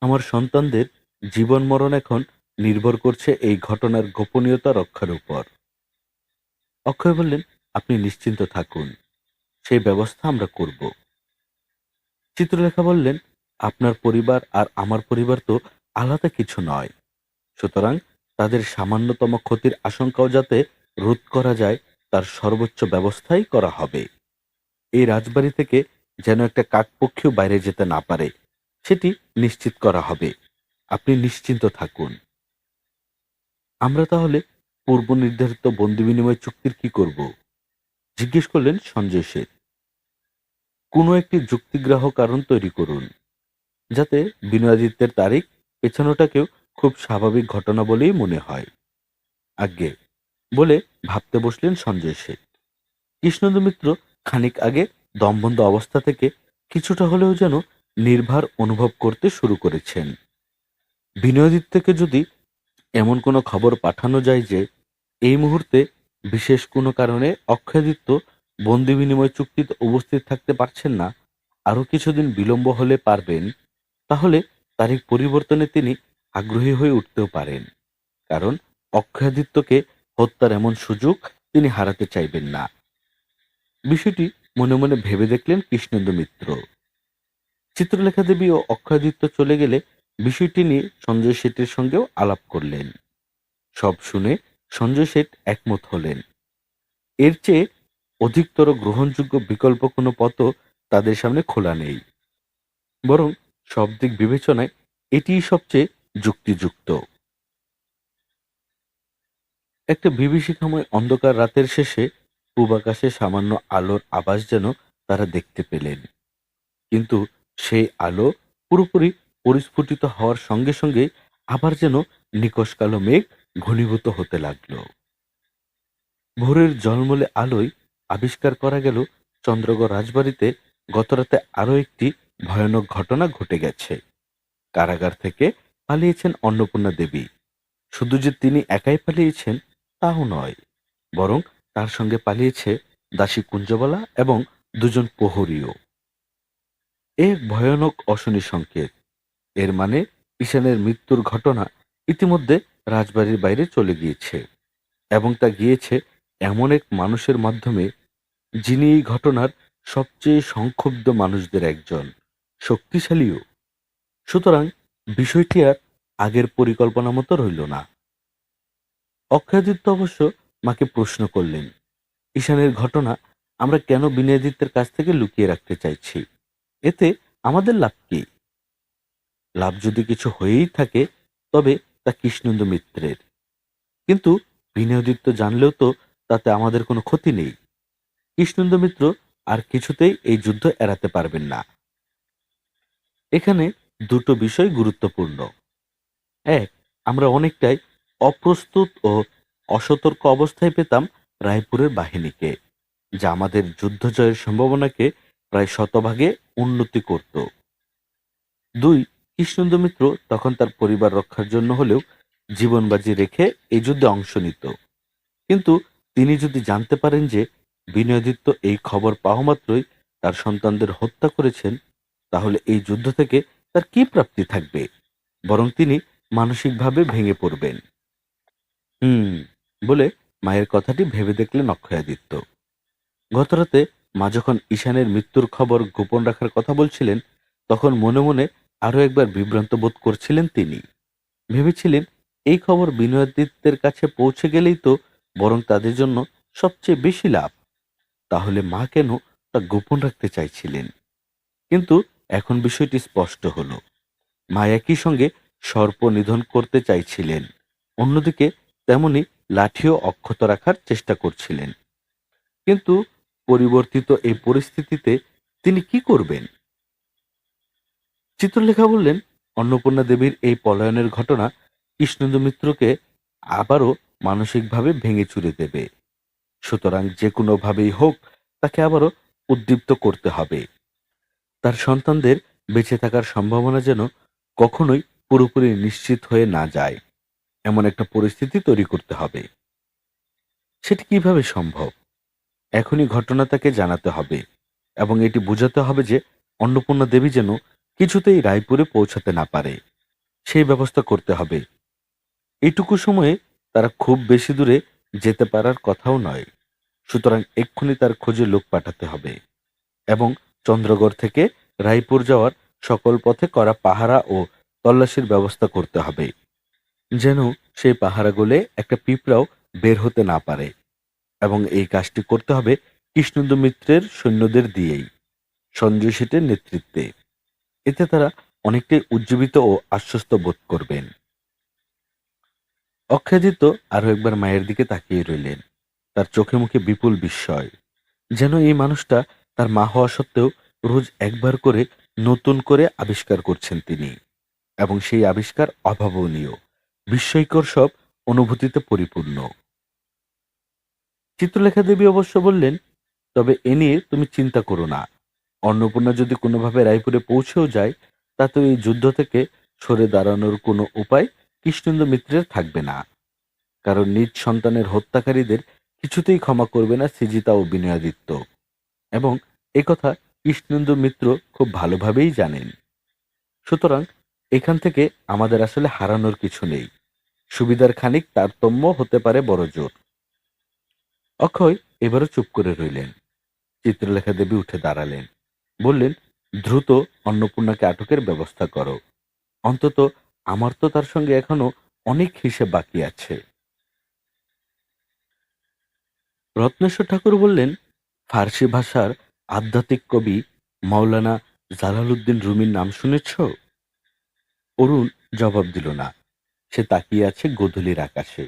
আমার সন্তানদের জীবন মরণ এখন নির্ভর করছে এই ঘটনার গোপনীয়তা রক্ষার উপর। অক্ষয় বললেন, আপনি নিশ্চিন্ত থাকুন, সেই ব্যবস্থা আমরা করব। চিত্রলেখা বললেন, আপনার পরিবার আর আমার পরিবার তো আলাদা কিছু নয়। সুতরাং তাদের সামান্যতম ক্ষতির আশঙ্কাও যাতে রোধ করা যায়, তার সর্বোচ্চ ব্যবস্থাই করা হবে। এই রাজবাড়ি থেকে যেন একটা কাকপক্ষীও বাইরে যেতে না পারে, সেটি নিশ্চিত করা হবে। আপনি নিশ্চিন্ত থাকুন। আমরা তাহলে পূর্ব নির্ধারিত বন্দি বিনিময় চুক্তির কি করব? জিজ্ঞেস করলেন সঞ্জয় শেঠ। কোনো একটি যুক্তিগ্রাহ কারণ তৈরি করুন, যাতে বিনয়াদিত্যের তারিখ পেছানোটাকেও খুব স্বাভাবিক ঘটনা বলেই মনে হয়। আজ্ঞে, বলে ভাবতে বসলেন সঞ্জয় শেঠ। কৃষ্ণেন্দু মিত্র খানিক আগে দমবন্ধ অবস্থা থেকে কিছুটা হলেও যেন নির্ভার অনুভব করতে শুরু করেছেন। বিনয়াদিত্যকে যদি এমন কোনো খবর পাঠানো যায় যে এই মুহূর্তে বিশেষ কোনো কারণে অক্ষয়াদিত্য বন্দি বিনিময় চুক্তিতে উপস্থিত থাকতে পারছেন না, আরো কিছুদিন বিলম্ব হলে পারবেন, তাহলে তারিখ পরিবর্তনে তিনি আগ্রহী হয়ে উঠতেও পারেন। কারণ অক্ষয়াদিত্যকে হত্যার এমন সুযোগ তিনি হারাতে চাইবেন না। বিষয়টি মনে মনে ভেবে দেখলেন কৃষ্ণেন্দু মিত্র। চিত্রলেখা দেবী ও অক্ষয়াদিত্য চলে গেলে বিষয়টি নিয়ে সঞ্জয় শেঠের সঙ্গেও আলাপ করলেন। সব শুনে সঞ্জয় শেঠ একমত হলেন। এর চেয়ে অধিকতর গ্রহণযোগ্য বিকল্প কোনো পথও তাদের সামনে খোলা নেই। বরং সব দিক বিবেচনায় এটিই সবচেয়ে যুক্তিযুক্ত। একটা বিভীষিকাময় অন্ধকার রাতের শেষে পূবাকাশে সামান্য আলোর আভাস যেন তারা দেখতে পেলেন। কিন্তু সেই আলো পুরোপুরি পরিস্ফুটিত হওয়ার সঙ্গে সঙ্গে আবার যেন নিকষ কালো মেঘ ঘনীভূত হতে লাগলো। ভোরের ঝলমলে আলোয় আবিষ্কার করা গেল চন্দ্রগড় রাজবাড়িতে গতরাতে আরো একটি ভয়ানক ঘটনা ঘটে গেছে। কারাগার থেকে পালিয়েছেন অন্নপূর্ণা দেবী। শুধু যে তিনি একাই পালিয়েছেন তাও নয়, বরং তার সঙ্গে পালিয়েছে দাসী কুঞ্জবালা এবং দুজন প্রহরীও। এক ভয়ানক অশনি সংকেত। এর মানে ঈশানের মৃত্যুর ঘটনা ইতিমধ্যে রাজবাড়ির বাইরে চলে গিয়েছে, এবং তা গিয়েছে এমন এক মানুষের মাধ্যমে যিনি এই ঘটনার সবচেয়ে সংক্ষুব্ধ মানুষদের একজন, শক্তিশালীও। সুতরাং বিষয়টি আর আগের পরিকল্পনা মতো রইল না। অক্ষয়াদিত্য অবশ্য মাকে প্রশ্ন করলেন, ঈশানের ঘটনা আমরা কেন বিনয়াদিত্যের কাছ থেকে লুকিয়ে রাখতে চাইছি? এতে আমাদের লাভ কি? লাভ যদি কিছু হয়েই থাকে, তবে তা কৃষ্ণেন্দু মিত্রের। কিন্তু বিনয়াদিত্য জানলেও তো তাতে আমাদের কোনো ক্ষতি নেই। কৃষ্ণেন্দু মিত্র আর কিছুতেই এই যুদ্ধ এড়াতে পারবেন না। এখানে দুটো বিষয় গুরুত্বপূর্ণ। এক, আমরা অনেকটাই অপ্রস্তুত ও অসতর্ক অবস্থায় পেতাম রায়পুরের বাহিনীকে, যা আমাদের যুদ্ধ জয়ের সম্ভাবনাকে প্রায় শতভাগে উন্নতি করত। দুই, কৃষ্ণেন্দু মিত্র তখন তার পরিবার রক্ষার জন্য হলেও জীবন বাজি রেখে এই যুদ্ধে অংশ নিত। কিন্তু তিনি যদি জানতে পারেন যে বিনয়াদিত্য এই খবর পাওয়া মাত্রই তার সন্তানদের হত্যা করেছেন, তাহলে এই যুদ্ধ থেকে তার কি প্রাপ্তি থাকবে? বরং তিনি মানসিকভাবে ভেঙে পড়বেন। হুম, বলে মায়ের কথাটি ভেবে দেখলেন অক্ষয়াদিত্য। গতরাতে মা যখন ঈশানের মৃত্যুর খবর গোপন রাখার কথা বলছিলেন, তখন মনে মনে আরো একবার বিভ্রান্ত বোধ করছিলেন তিনি। ভেবেছিলেন এই খবর বিনয়াদিত্যের কাছে পৌঁছে গেলেই তো বরং তাদের জন্য সবচেয়ে বেশি লাভ। তাহলে মা কেন তা গোপন রাখতে চাইছিলেন? কিন্তু এখন বিষয়টি স্পষ্ট হলো। মা একই সঙ্গে সর্প নিধন করতে চাইছিলেন, অন্যদিকে তেমনি লাঠিও অক্ষত রাখার চেষ্টা করছিলেন। কিন্তু পরিবর্তিত এই পরিস্থিতিতে তিনি কি করবেন? চিত্রলেখা বললেন, অন্নপূর্ণা দেবীর এই পলায়নের ঘটনা কৃষ্ণেন্দু মিত্রকে আবারও মানসিকভাবে ভেঙে চুরে দেবে। সুতরাং যে কোনোভাবেই হোক তাকে আবারও উদ্দীপ্ত করতে হবে। তার সন্তানদের বেঁচে থাকার সম্ভাবনা যেন কখনোই পুরোপুরি নিশ্চিত হয়ে না যায়, এমন একটা পরিস্থিতি তৈরি করতে হবে। সেটি কিভাবে সম্ভব? এখনই ঘটনা তাকে জানাতে হবে এবং এটি বোঝাতে হবে যে অন্নপূর্ণা দেবী যেন কিছুতেই রায়পুরে পৌঁছাতে না পারে। সেই ব্যবস্থা করতে হবে। এইটুকু সময়ে তারা খুব বেশি দূরে যেতে পারার কথাও নয়। সুতরাং এক্ষুনি তার খোঁজে লোক পাঠাতে হবে এবং চন্দ্রগড় থেকে রায়পুর যাওয়ার সকল পথে করা পাহারা ও তল্লাশির ব্যবস্থা করতে হবে, যেন সেই পাহারা গলে একটা পিঁপড়াও বের হতে না পারে। এবং এই কাজটি করতে হবে কৃষ্ণেন্দু মিত্রের সৈন্যদের দিয়েই, সঞ্জয় সেটের নেতৃত্বে। এতে তারা অনেকটাই উজ্জীবিত ও আশ্বস্ত বোধ করবেন। অক্ষয়াদিত্য আরো একবার মায়ের দিকে তাকিয়ে রইলেন। তার চোখে মুখে বিপুল বিস্ময়, যেন এই মানুষটা তার মা হওয়া সত্ত্বেও রোজ একবার করে নতুন করে আবিষ্কার করছেন তিনি, এবং সেই আবিষ্কার অভাবনীয়, বিস্ময়কর সব অনুভূতিতে পরিপূর্ণ। চিত্রলেখা দেবী অবশ্য বললেন, তবে এ নিয়ে তুমি চিন্তা করো না। অন্নপূর্ণা যদি কোনোভাবে রায়পুরে পৌঁছেও যায়, তাতে এই যুদ্ধ থেকে সরে দাঁড়ানোর কোনো উপায় কৃষ্ণেন্দু মিত্রের থাকবে না। কারণ নিজ সন্তানের হত্যাকারীদের কিছুতেই ক্ষমা করবে না সৃজিতা ও বিনয়াদিত্য, এবং একথা কৃষ্ণেন্দু মিত্র খুব ভালোভাবেই জানেন। সুতরাং এখান থেকে আমাদের আসলে হারানোর কিছু নেই। সুবিধার খানিক তারতম্য হতে পারে বড় জোর। অক্ষয় এবারও চুপ করে রইলেন। চিত্রলেখা দেবী উঠে দাঁড়ালেন, বললেন, দ্রুত অন্নপূর্ণাকে আটকের ব্যবস্থা করো। অন্তত আমার তো তার সঙ্গে এখনো অনেক হিসেব বাকি আছে। রত্নেশ্বর ঠাকুর বললেন, ফার্সি ভাষার আধ্যাত্মিক কবি মাওলানা জালালউদ্দিন রুমির নাম শুনেছ? অরুণ জবাব দিল না। সে তাকিয়ে আছে গোধূলির আকাশে।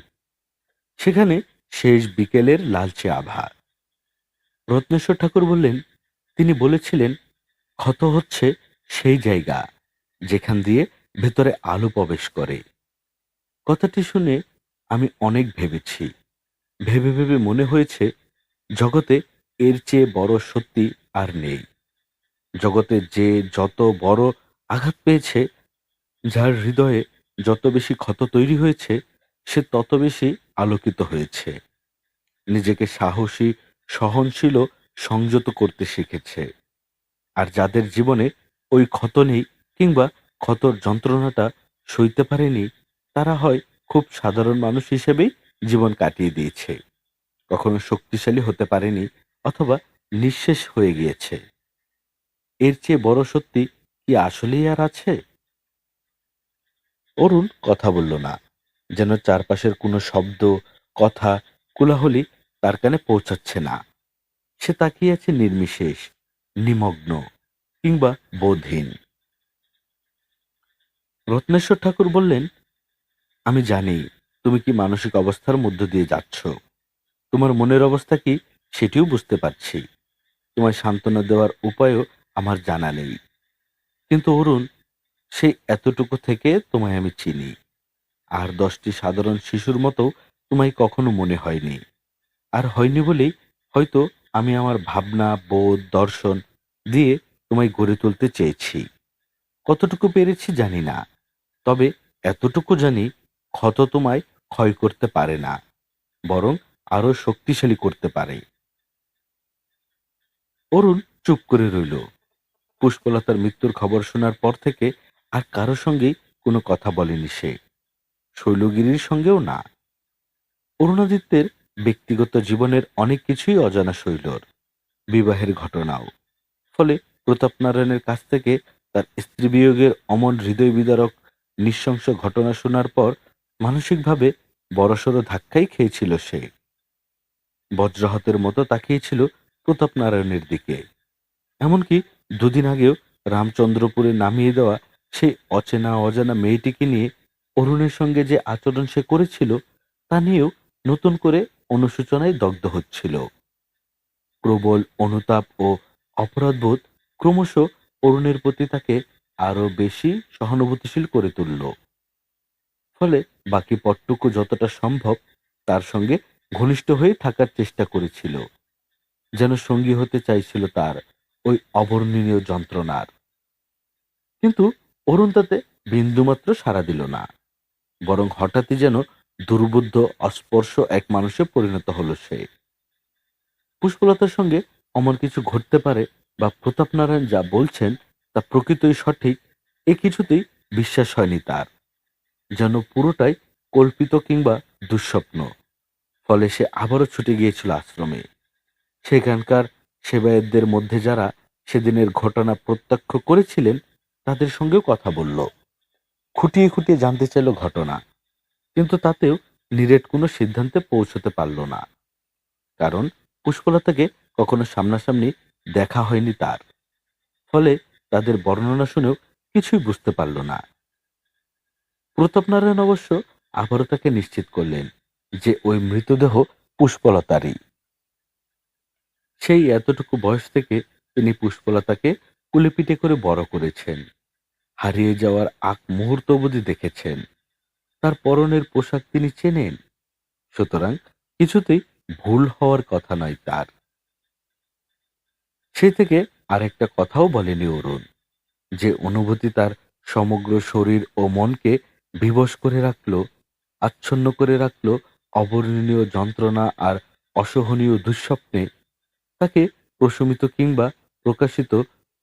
সেখানে শেষ বিকেলের লালচে আভা। রত্নেশ্বর ঠাকুর বললেন, তিনি বলেছিলেন, ক্ষত হচ্ছে সেই জায়গা যেখান দিয়ে ভেতরে আলো প্রবেশ করে। কথাটি শুনে আমি অনেক ভেবেছি। ভেবে ভেবে মনে হয়েছে, জগতে এর চেয়ে বড় সত্যি আর নেই। জগতে যে যত বড় আঘাত পেয়েছে, যার হৃদয়ে যত বেশি ক্ষত তৈরি হয়েছে, সে তত বেশি আলোকিত হয়েছে। নিজেকে সাহসী, সহনশীল ও সংযত করতে শিখেছে। আর যাদের জীবনে ওই ক্ষত নেই, কিংবা ক্ষতর যন্ত্রণাটা সইতে পারেনি, তারা হয় খুব সাধারণ মানুষ হিসেবেই জীবন কাটিয়ে দিয়েছে, কখনো শক্তিশালী হতে পারেনি, অথবা নিঃশেষ হয়ে গিয়েছে। এর চেয়ে বড় সত্যি কি আসলেই আর আছে? অরুণ কথা বলল না, যেন চারপাশের কোনো শব্দ, কথা, কোলাহলী তার কানে পৌঁছাচ্ছে না। সে তাকিয়ে আছে নির্বিশেষ, নিমগ্ন, কিংবা বোধহীন। রত্নেশ্বর ঠাকুর বললেন, আমি জানি তুমি কি মানসিক অবস্থার মধ্য দিয়ে যাচ্ছ। তোমার মনের অবস্থা কি সেটিও বুঝতে পারছি। তোমায় সান্ত্বনা দেওয়ার উপায়ও আমার জানা নেই। কিন্তু অরুণ, সেই এতটুকু থেকে তোমায় আমি চিনি। আর 10টি সাধারণ শিশুর মতো তোমায় কখনো মনে হয়নি। আর হয়নি বলেই হয়তো আমি আমার ভাবনা, বোধ, দর্শন দিয়ে তোমায় গড়ে তুলতে চেয়েছি। কতটুকু পেরেছি জানি না, তবে এতটুকু জানি, ক্ষত তোমায় ক্ষয় করতে পারে না, বরং আরো শক্তিশালী করতে পারে। অরুণ চুপ করে রইল। পুষ্পলতার মৃত্যুর খবর শোনার পর থেকে আর কারো সঙ্গেই কোনো কথা বলেনি সে, শৈলগিরির সঙ্গেও না। অরুণাদিত্যের ব্যক্তিগত জীবনের অনেক কিছুই অজানা শৈলর, বিবাহের ঘটনাও। ফলে প্রতাপনারায়ণের কাছ থেকে তার স্ত্রী বিয়োগের অমন হৃদয় বিদারক নৃশংস ঘটনা শোনার পর মানসিকভাবে বড়সড় ধাক্কাই খেয়েছিল সে। বজ্রাহতের মতো তাকিয়েছিল প্রতাপনারায়ণের দিকে। এমনকি দুদিন আগেও রামচন্দ্রপুরে নামিয়ে দেওয়া সেই অচেনা অজানা মেয়েটিকে নিয়ে অরুণের সঙ্গে যে আচরণ সে করেছিল, তা নিয়েও নতুন করে অনুশোচনায় দগ্ধ হচ্ছিল। প্রবল অনুতাপ ও অপরাধবোধ ক্রমশ অরুণের প্রতি তাকে আরো বেশি সহানুভূতিশীল করে তুলল। ফলে বাকি পটটুকু যতটা সম্ভব তার সঙ্গে ঘনিষ্ঠ হয়ে থাকার চেষ্টা করেছিল, যেন সঙ্গী হতে চাইছিল তার ওই অবর্ণনীয় যন্ত্রণার। কিন্তু অরুণ তাতে বিন্দুমাত্র সাড়া দিল না, বরং হঠাৎই যেন দুর্বুদ্ধ অস্পর্শ এক মানুষে পরিণত হলো সে। পুষ্পলতার সঙ্গে অমন কিছু ঘটতে পারে, বা প্রতাপনারায়ণ যা বলছেন তা প্রকৃতই সঠিক, এ কিছুতেই বিশ্বাস হয়নি তার। যেন পুরোটাই কল্পিত কিংবা দুঃস্বপ্ন। ফলে সে আবারও ছুটে গিয়েছিল আশ্রমে। সেখানকার সেবায়েতদের মধ্যে যারা সেদিনের ঘটনা প্রত্যক্ষ করেছিলেন, তাদের সঙ্গেও কথা বলল। খুঁটিয়ে খুঁটিয়ে জানতে চাইল ঘটনা, কিন্তু তাতেও নিরেট কোনো সিদ্ধান্তে পৌঁছতে পারল না। কারণ পুষ্পলতাকে কখনো সামনাসামনি দেখা হয়নি তার। ফলে তাদের বর্ণনা শুনেও কিছুই বুঝতে পারল না। প্রতাপনারায়ণ অবশ্য আবারও তাকে নিশ্চিত করলেন যে ওই মৃতদেহ পুষ্পলতারই। সেই এতটুকু বয়স থেকে তিনি পুষ্পলতাকে কুলেপিঠে করে বড় করেছেন, হারিয়ে যাওয়ার আগ মুহূর্ত অবধি দেখেছেন, তার পরনের পোশাক তিনি চেনেন। সুতরাং কিছুতেই ভুল হওয়ার কথা নয় তার। সেই থেকে আরেকটা কথাও বলেনি অরুণ, যে অনুভূতি তার সমগ্র শরীর ও মনকে বিবশ করে রাখল, আচ্ছন্ন করে রাখল অবর্ণনীয় যন্ত্রণা আর অসহনীয় দুঃস্বপ্নে, তাকে প্রশমিত কিংবা প্রকাশিত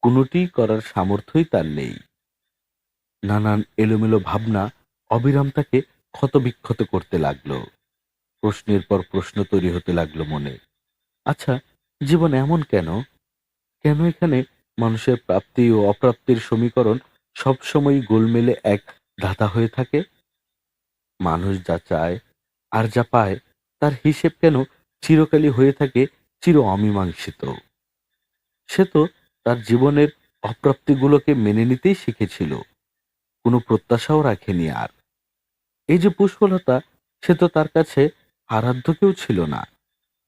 কোনোটিই করার সামর্থ্যই তার নেই। নানান এলোমেলো ভাবনা অবিরাম তাকে ক্ষতবিক্ষত করতে লাগলো। প্রশ্নের পর প্রশ্ন তৈরি হতে লাগলো মনে। আচ্ছা, জীবন এমন কেন? কেন এখানে মানুষের প্রাপ্তি ও অপ্রাপ্তির সমীকরণ সবসময় গোলমেলে এক ধাঁধা হয়ে থাকে? মানুষ যা চায় আর যা পায় তার হিসেব কেন চিরকালই হয়ে থাকে চির অমীমাংসিত? সে তো তার জীবনের অপ্রাপ্তিগুলোকে মেনে নিতেই শিখেছিল, কোনো প্রত্যাশাও রাখেনি আর। এই যে পুষ্পলতা, সে তো তার কাছে আরাধ্য কেউ ছিল না,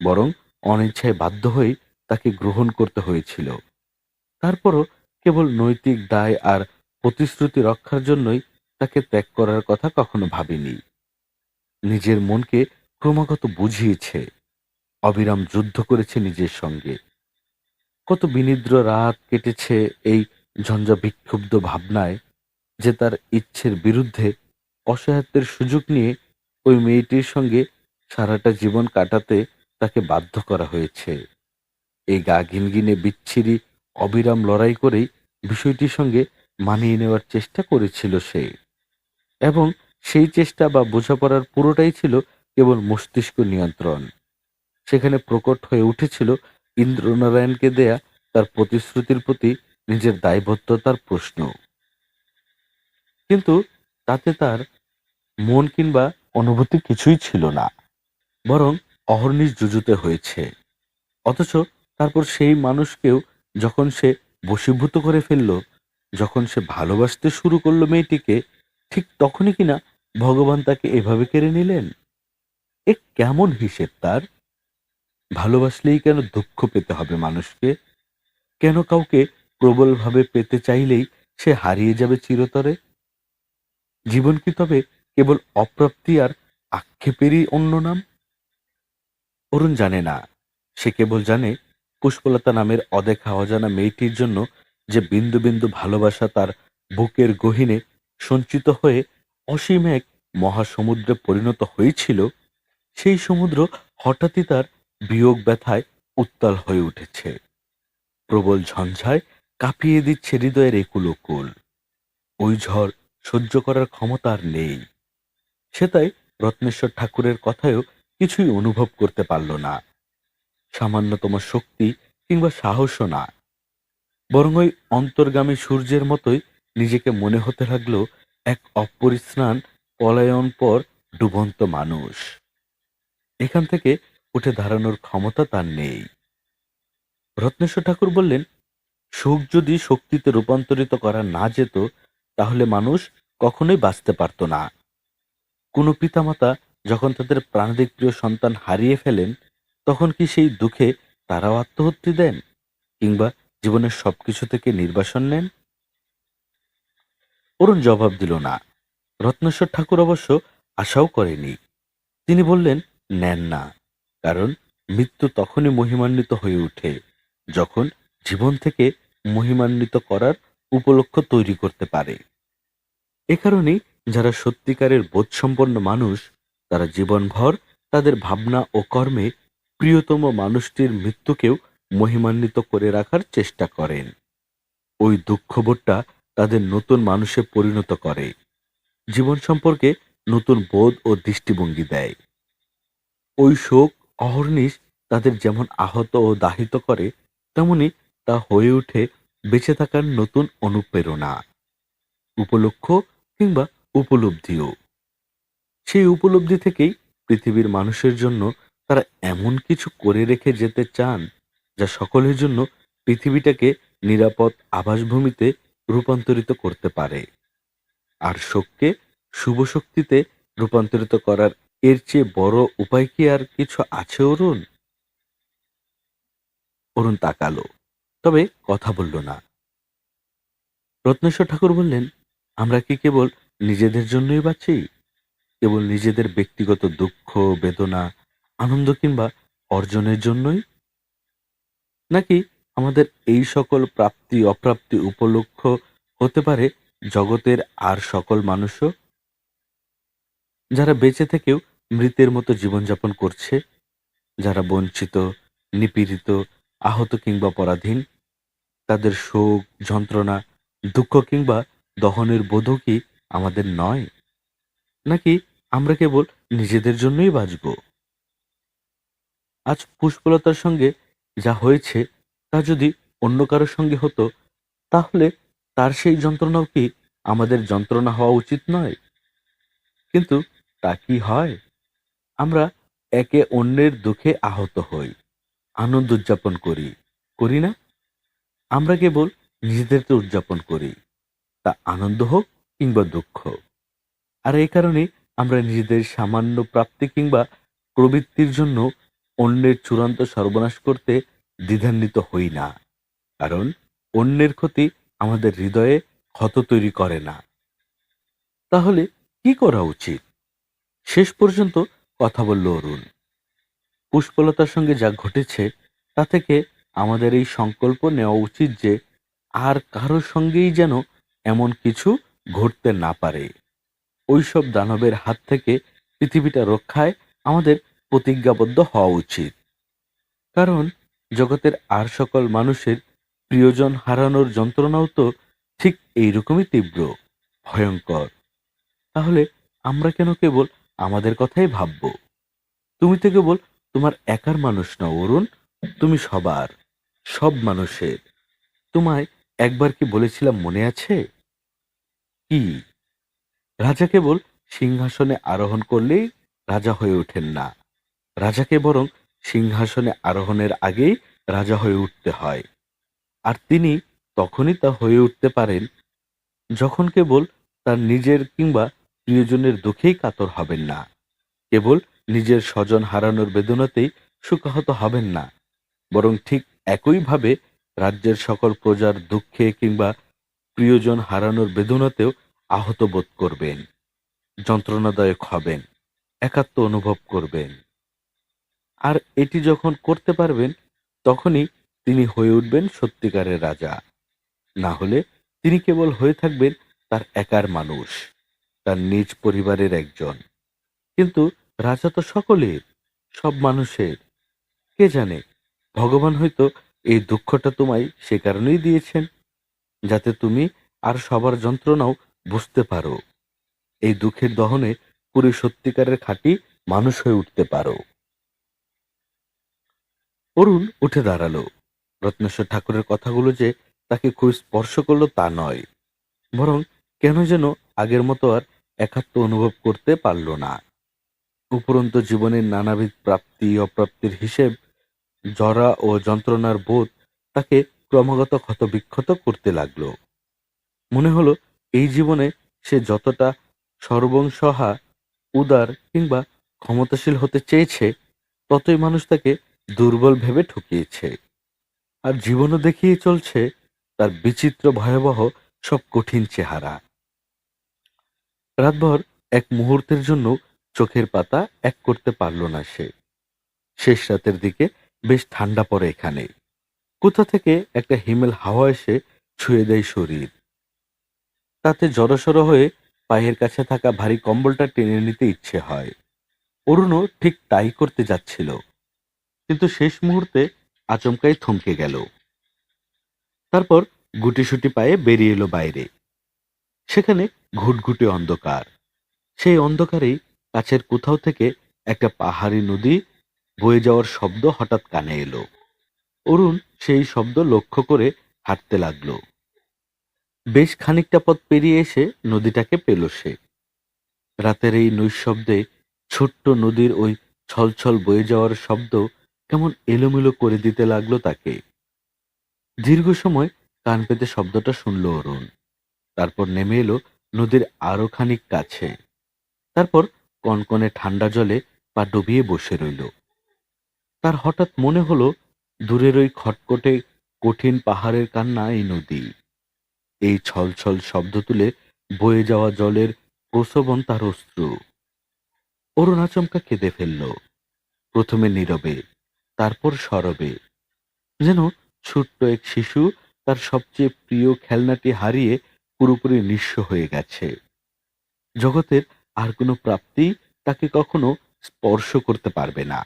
বরং অনিচ্ছায় বাধ্য হয়েই তাকে গ্রহণ করতে হয়েছিল। তারপরও কেবল নৈতিক দায় আর প্রতিশ্রুতি রক্ষার জন্যই তাকে ত্যাগ করার কথা কখনো ভাবিনি। নিজের মনকে ক্রমাগত বুঝিয়েছে, অবিরাম যুদ্ধ করেছে নিজের সঙ্গে। কত বিনিদ্র রাত কেটেছে এই ঝঞ্ঝা বিক্ষুব্ধ ভাবনায় যে তার ইচ্ছের বিরুদ্ধে অসহায়ত্বের সুযোগ নিয়ে ওই মেয়েটির সঙ্গে সারাটা জীবন কাটাতে তাকে বাধ্য করা হয়েছে। এই গা ঘিনঘিনে বিচ্ছিরি অবিরাম লড়াই করেই বিষয়টির সঙ্গে মানিয়ে নেওয়ার চেষ্টা করেছিল সে। এবং সেই চেষ্টা বা বোঝাপড়ার পুরোটাই ছিল কেবল মস্তিষ্ক নিয়ন্ত্রণ। সেখানে প্রকট হয়ে উঠেছিল ইন্দ্রনারায়ণকে দেয়া তার প্রতিশ্রুতির প্রতি নিজের দায়বদ্ধতার প্রশ্ন। কিন্তু তাতে তার মন কিংবা অনুভূতি কিছুই ছিল না, বরং অহর্নিশ যুযুতে হয়েছে। অথচ তারপর সেই মানুষকেও যখন সে বশীভূত করে ফেলল, যখন সে ভালোবাসতে শুরু করলো মেয়েটিকে, ঠিক তখনই কিনা ভগবান তাকে এভাবে কেড়ে নিলেন। এ কেমন হিসেব তার? ভালোবাসলেই কেন দুঃখ পেতে হবে মানুষকে? কেন কাউকে প্রবলভাবে পেতে চাইলেই সে হারিয়ে যাবে চিরতরে? জীবন কি তবে কেবল অপ্রাপ্তি আর আক্ষেপেরই অন্য নাম? অরুণ জানে না। সে কেবল জানে পুষ্পলতা নামের অদেখা অজানা মেয়েটির জন্য যে বিন্দু বিন্দু ভালোবাসা তার বুকের গহীনে সঞ্চিত হয়ে অসীম এক মহাসমুদ্রে পরিণত হয়েছিল, সেই সমুদ্র হঠাৎই তার বিয়োগ ব্যথায় উত্তাল হয়ে উঠেছে। প্রবল ঝঞ্ঝায় কাঁপিয়ে দিচ্ছে হৃদয়ের একুল ওকুল। ওই ঝড় সহ্য করার ক্ষমতা আর নেই। সে তাই রত্নেশ্বর ঠাকুরের কথায়ও কিছুই অনুভব করতে পারল না, সামান্যতম শক্তি কিংবা সাহসও না। বরং ওই অন্তর্গামী সূর্যের মতোই নিজেকে মনে হতে লাগলো এক অপরিস্নান পলায়ন পর ডুবন্ত মানুষ। এখান থেকে উঠে দাঁড়ানোর ক্ষমতা তার নেই। রত্নেশ্বর ঠাকুর বললেন, সুখ যদি শক্তিতে রূপান্তরিত করা না যেত, তাহলে মানুষ কখনোই বাঁচতে পারত না। কোনো পিতামাতা যখন তাদের প্রাণাধিক প্রিয় সন্তান হারিয়ে ফেলেন, তখন কি সেই দুঃখে তারাও আত্মহত্যা দেন কিংবা জীবনের সবকিছু থেকে নির্বাসন নেন? অরুণ জবাব দিল না। রত্নেশ্বর ঠাকুর অবশ্য আশাও করেনি। তিনি বললেন, নেন না। কারণ মৃত্যু তখনই মহিমান্বিত হয়ে ওঠে যখন জীবন থেকে মহিমান্বিত করার উপলক্ষ তৈরি করতে পারে। এ কারণেই যারা সত্যিকারের বোধসম্পন্ন মানুষ, তারা জীবনভর তাদের ভাবনা ও কর্মে প্রিয়তম মানুষটির মৃত্যুকেও মহিমান্বিত করে রাখার চেষ্টা করেন। ওই দুঃখবোধটা তাদের নতুন মানুষে পরিণত করে, জীবন সম্পর্কে নতুন বোধ ও দৃষ্টিভঙ্গি দেয়। ওই শোক অহর্নিশ তাদের যেমন আহত ও দাহিত করে, তেমনি তা হয়ে ওঠে বেঁচে থাকার নতুন অনুপ্রেরণা, উপলক্ষ কিংবা উপলব্ধিও। সেই উপলব্ধি থেকেই পৃথিবীর মানুষের জন্য তারা এমন কিছু করে রেখে যেতে চান যা সকলের জন্য পৃথিবীটাকে নিরাপদ আবাসভূমিতে রূপান্তরিত করতে পারে। আর শোককে শুভ শক্তিতে রূপান্তরিত করার এর চেয়ে বড় উপায় কি আর কিছু আছে অরুণ? অরুণ তাকালো, তবে কথা বলল না। রত্নেশ্বর ঠাকুর বললেন, আমরা কি কেবল নিজেদের জন্যই বাঁচি? কেবল নিজেদের ব্যক্তিগত দুঃখ, বেদনা, আনন্দ কিংবা অর্জনের জন্যই? নাকি আমাদের এই সকল প্রাপ্তি অপ্রাপ্তি উপলক্ষ হতে পারে জগতের আর সকল মানুষও, যারা বেঁচে থেকেও মৃতের মতো জীবনযাপন করছে, যারা বঞ্চিত, নিপীড়িত, আহত কিংবা পরাধীন, তাদের শোক, যন্ত্রণা, দুঃখ কিংবা দহনের বোধও কি আমাদের নয়? নাকি আমরা কেবল নিজেদের জন্যই বাঁচব? আজ পুষ্পলতার সঙ্গে যা হয়েছে তা যদি অন্য কারোর সঙ্গে হতো, তাহলে তার সেই যন্ত্রণাও কি আমাদের যন্ত্রণা হওয়া উচিত নয়? কিন্তু তা কি হয়? আমরা একে অন্যের দুঃখে আহত হই, আনন্দ উদযাপন করি, করি না? আমরা কেবল নিজেদেরকে উদযাপন করি, তা আনন্দ হোক কিংবা দুঃখ। আর এই কারণে আমরা নিজেদের সামান্য প্রাপ্তি কিংবা প্রবৃত্তির জন্য অন্যের চূড়ান্ত সর্বনাশ করতে দ্বিধান্বিত হই না। কারণ অন্যের ক্ষতি আমাদের হৃদয়ে ক্ষত তৈরি করে না। তাহলে কি করা উচিত? শেষ পর্যন্ত কথা বলল অরুণ। পুষ্পলতার সঙ্গে যা ঘটেছে তা থেকে আমাদের এই সংকল্প নেওয়া উচিত যে আর কারোর সঙ্গেই যেন এমন কিছু ঘটতে না পারে। ওইসব দানবের হাত থেকে পৃথিবীটা রক্ষায় আমাদের প্রতিজ্ঞাবদ্ধ হওয়া উচিত। কারণ জগতের আর সকল মানুষের প্রিয়জন হারানোর যন্ত্রণাও তো ঠিক এইরকমই তীব্র, ভয়ঙ্কর। তাহলে আমরা কেন কেবল আমাদের কথাই ভাবব? তুমি তো কেবল তোমার একার মানুষ নও অরুণ, তুমি সবার, সব মানুষের। তোমায় একবার কি বলেছিলাম মনে আছে? কি? রাজা কেবল সিংহাসনে আরোহণ করলেই রাজা হয়ে ওঠেন না। রাজাকে বরং সিংহাসনে আরোহণের আগেই রাজা হয়ে উঠতে হয়। আর তিনি তখনই তা হয়ে উঠতে পারেন যখন কেবল তার নিজের কিংবা প্রিয়জনের দুঃখেই কাতর হবেন না, কেবল নিজের স্বজন হারানোর বেদনাতেই শোকাহত হবেন না, বরং ঠিক একইভাবে রাজ্যের সকল প্রজার দুঃখে কিংবা প্রিয়জন হারানোর বেদনাতেও আহত বোধ করবেন, যন্ত্রণাদায়ক হবেন, একাত্ম অনুভব করবেন। আর এটি যখন করতে পারবেন, তখনই তিনি হয়ে উঠবেন সত্যিকারের রাজা। না হলে তিনি কেবল হয়ে থাকবেন তার একার মানুষ, তার নিজ পরিবারের একজন। কিন্তু রাজা তো সকলের, সব মানুষের। কে জানে, ভগবান হয়তো এই দুঃখটা তোমায় সে কারণেই দিয়েছেন, যাতে তুমি আর সবার যন্ত্রণাও বুঝতে পারো, এই দুঃখের দহনে পুরো সত্যিকারের খাঁটি মানুষ হয়ে উঠতে পারো। অরুণ উঠে দাঁড়ালো। রত্নেশ্বর ঠাকুরের কথাগুলো যে তাকে খুব স্পর্শ করলো তা নয়, বরং কেন যেন আগের মতো আর একাত্ম অনুভব করতে পারল না। উপরন্ত জীবনের নানাবিধ প্রাপ্তি অপ্রাপ্তির হিসেব, জরা ও যন্ত্রণার বোধ তাকে ক্রমাগত ক্ষতবিক্ষত করতে লাগলো। মনে হলো এই জীবনে সে যতটা সর্বংসহা, উদার কিংবা ক্ষমতাশীল হতে চেয়েছে, ততই মানুষ তাকে দুর্বল ভেবে ঠকিয়েছে। আর জীবনও দেখিয়ে চলছে তার বিচিত্র ভয়াবহ সব কঠিন চেহারা। রাতভর এক মুহূর্তের জন্য চোখের পাতা এক করতে পারল না সে। শেষ রাতের দিকে বেশ ঠান্ডা পড়ে এখানে। কোথা থেকে একটা হিমেল হাওয়া এসে ছুঁয়ে দেয় শরীর। তাতে জড়সড় হয়ে পায়ের কাছে থাকা ভারী কম্বলটা টেনে নিতে ইচ্ছে হয়। অরুণও ঠিক তাই করতে যাচ্ছিল, কিন্তু শেষ মুহূর্তে আচমকাই থমকে গেল। তারপর গুটিসুটি পায়ে বেরিয়ে এলো বাইরে। সেখানে ঘুটঘুটে অন্ধকার। সেই অন্ধকারেই কাছের কোথাও থেকে একটা পাহাড়ি নদী বয়ে যাওয়ার শব্দ হঠাৎ কানে এলো। অরুণ সেই শব্দ লক্ষ্য করে হাঁটতে লাগলো। বেশ খানিকটা পথ পেরিয়ে এসে নদীটাকে পেল সে। রাতের এই নৈঃশব্দে ছোট্ট নদীর ওই ছলছল বয়ে যাওয়ার শব্দ কেমন এলোমেলো করে দিতে লাগলো তাকে। দীর্ঘ সময় কান পেতে শব্দটা শুনল অরুণ। তারপর নেমে এলো নদীর আরো খানিক কাছে। তারপর কনকনে ঠান্ডা জলে পা ডুবিয়ে বসে রইল। তার হঠাৎ মনে হলো দূরের ওই খটখটে কঠিন পাহাড়ের কান্না এই নদী। এই ছলছল শব্দ তুলে বয়ে যাওয়া জলের প্রসবন তার অশ্রু। অরুণ আচমকা কেঁদে ফেলল, প্রথমে নীরবে, তারপর সরবে, যেন ছোট্ট এক শিশু তার সবচেয়ে প্রিয় খেলনাটি হারিয়ে পুরোপুরি নিঃস্ব হয়ে গেছে। জগতের আর কোনো প্রাপ্তি তাকে কখনো স্পর্শ করতে পারবে না,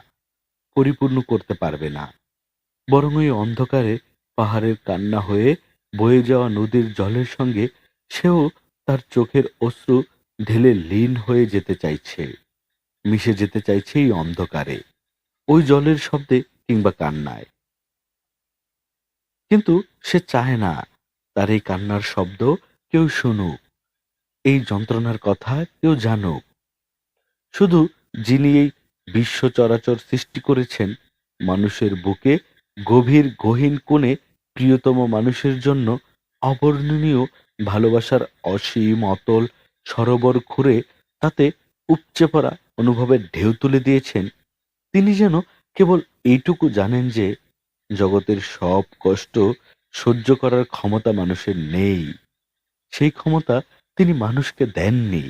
পরিপূর্ণ করতে পারবে না। বরং ওই অন্ধকারে পাহাড়ের কান্না হয়ে বয়ে যাওয়া নদীর জলের সঙ্গে সেও তার চোখের অশ্রু ঢেলে লীন হয়ে যেতে চাইছে, মিশে যেতে চাইছে এই অন্ধকারে, ওই জলের শব্দে কিংবা কান্নায়। কিন্তু সে চায় না তার এই কান্নার শব্দ কেউ শুনুক, এই যন্ত্রণার কথা কেউ জানুক। শুধু যিনি এই বিশ্ব চরাচর সৃষ্টি করেছেন, মানুষের বুকে গভীর গহীন কোণে প্রিয়তম মানুষের জন্য অবর্ণনীয় ভালোবাসার অসীম অতল সরোবর খুঁড়ে তাতে উপচে পড়া অনুভবের ঢেউ তুলে দিয়েছেন, তিনি যেন কেবল এইটুকু জানেন যে জগতের সব কষ্ট সহ্য করার ক্ষমতা মানুষের নেই। সেই ক্ষমতা তিনি মানুষকে দেননি।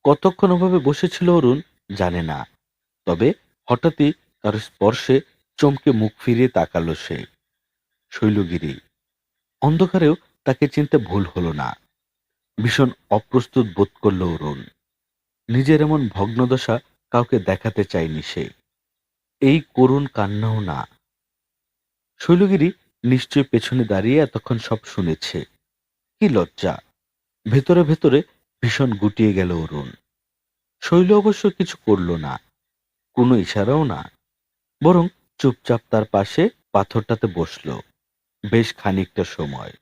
কতক্ষণ ওভাবে বসেছিল অরুণ জানে না। তবে হঠাৎই কারো স্পর্শে চমকে মুখ ফিরিয়ে তাকালো সে। শৈলগিরি। অন্ধকারেও তাকে চিনতে ভুল হলো না। ভীষণ অপ্রস্তুত বোধ করল অরুণ। নিজের এমন ভগ্নদশা কাউকে দেখাতে চায়নি সে। এই করুণ কান্নাও না। শৈলগিরি নিশ্চয় পেছনে দাঁড়িয়ে এতক্ষণ সব শুনেছে। কি লজ্জা! ভেতরে ভেতরে ভীষণ গুটিয়ে গেল অরুণ। শৈল অবশ্য কিছু করল না, কোনো ইশারাও না, বরং চুপচাপ তার পাশে পাথরটাতে বসল বেশ খানিকটা সময়,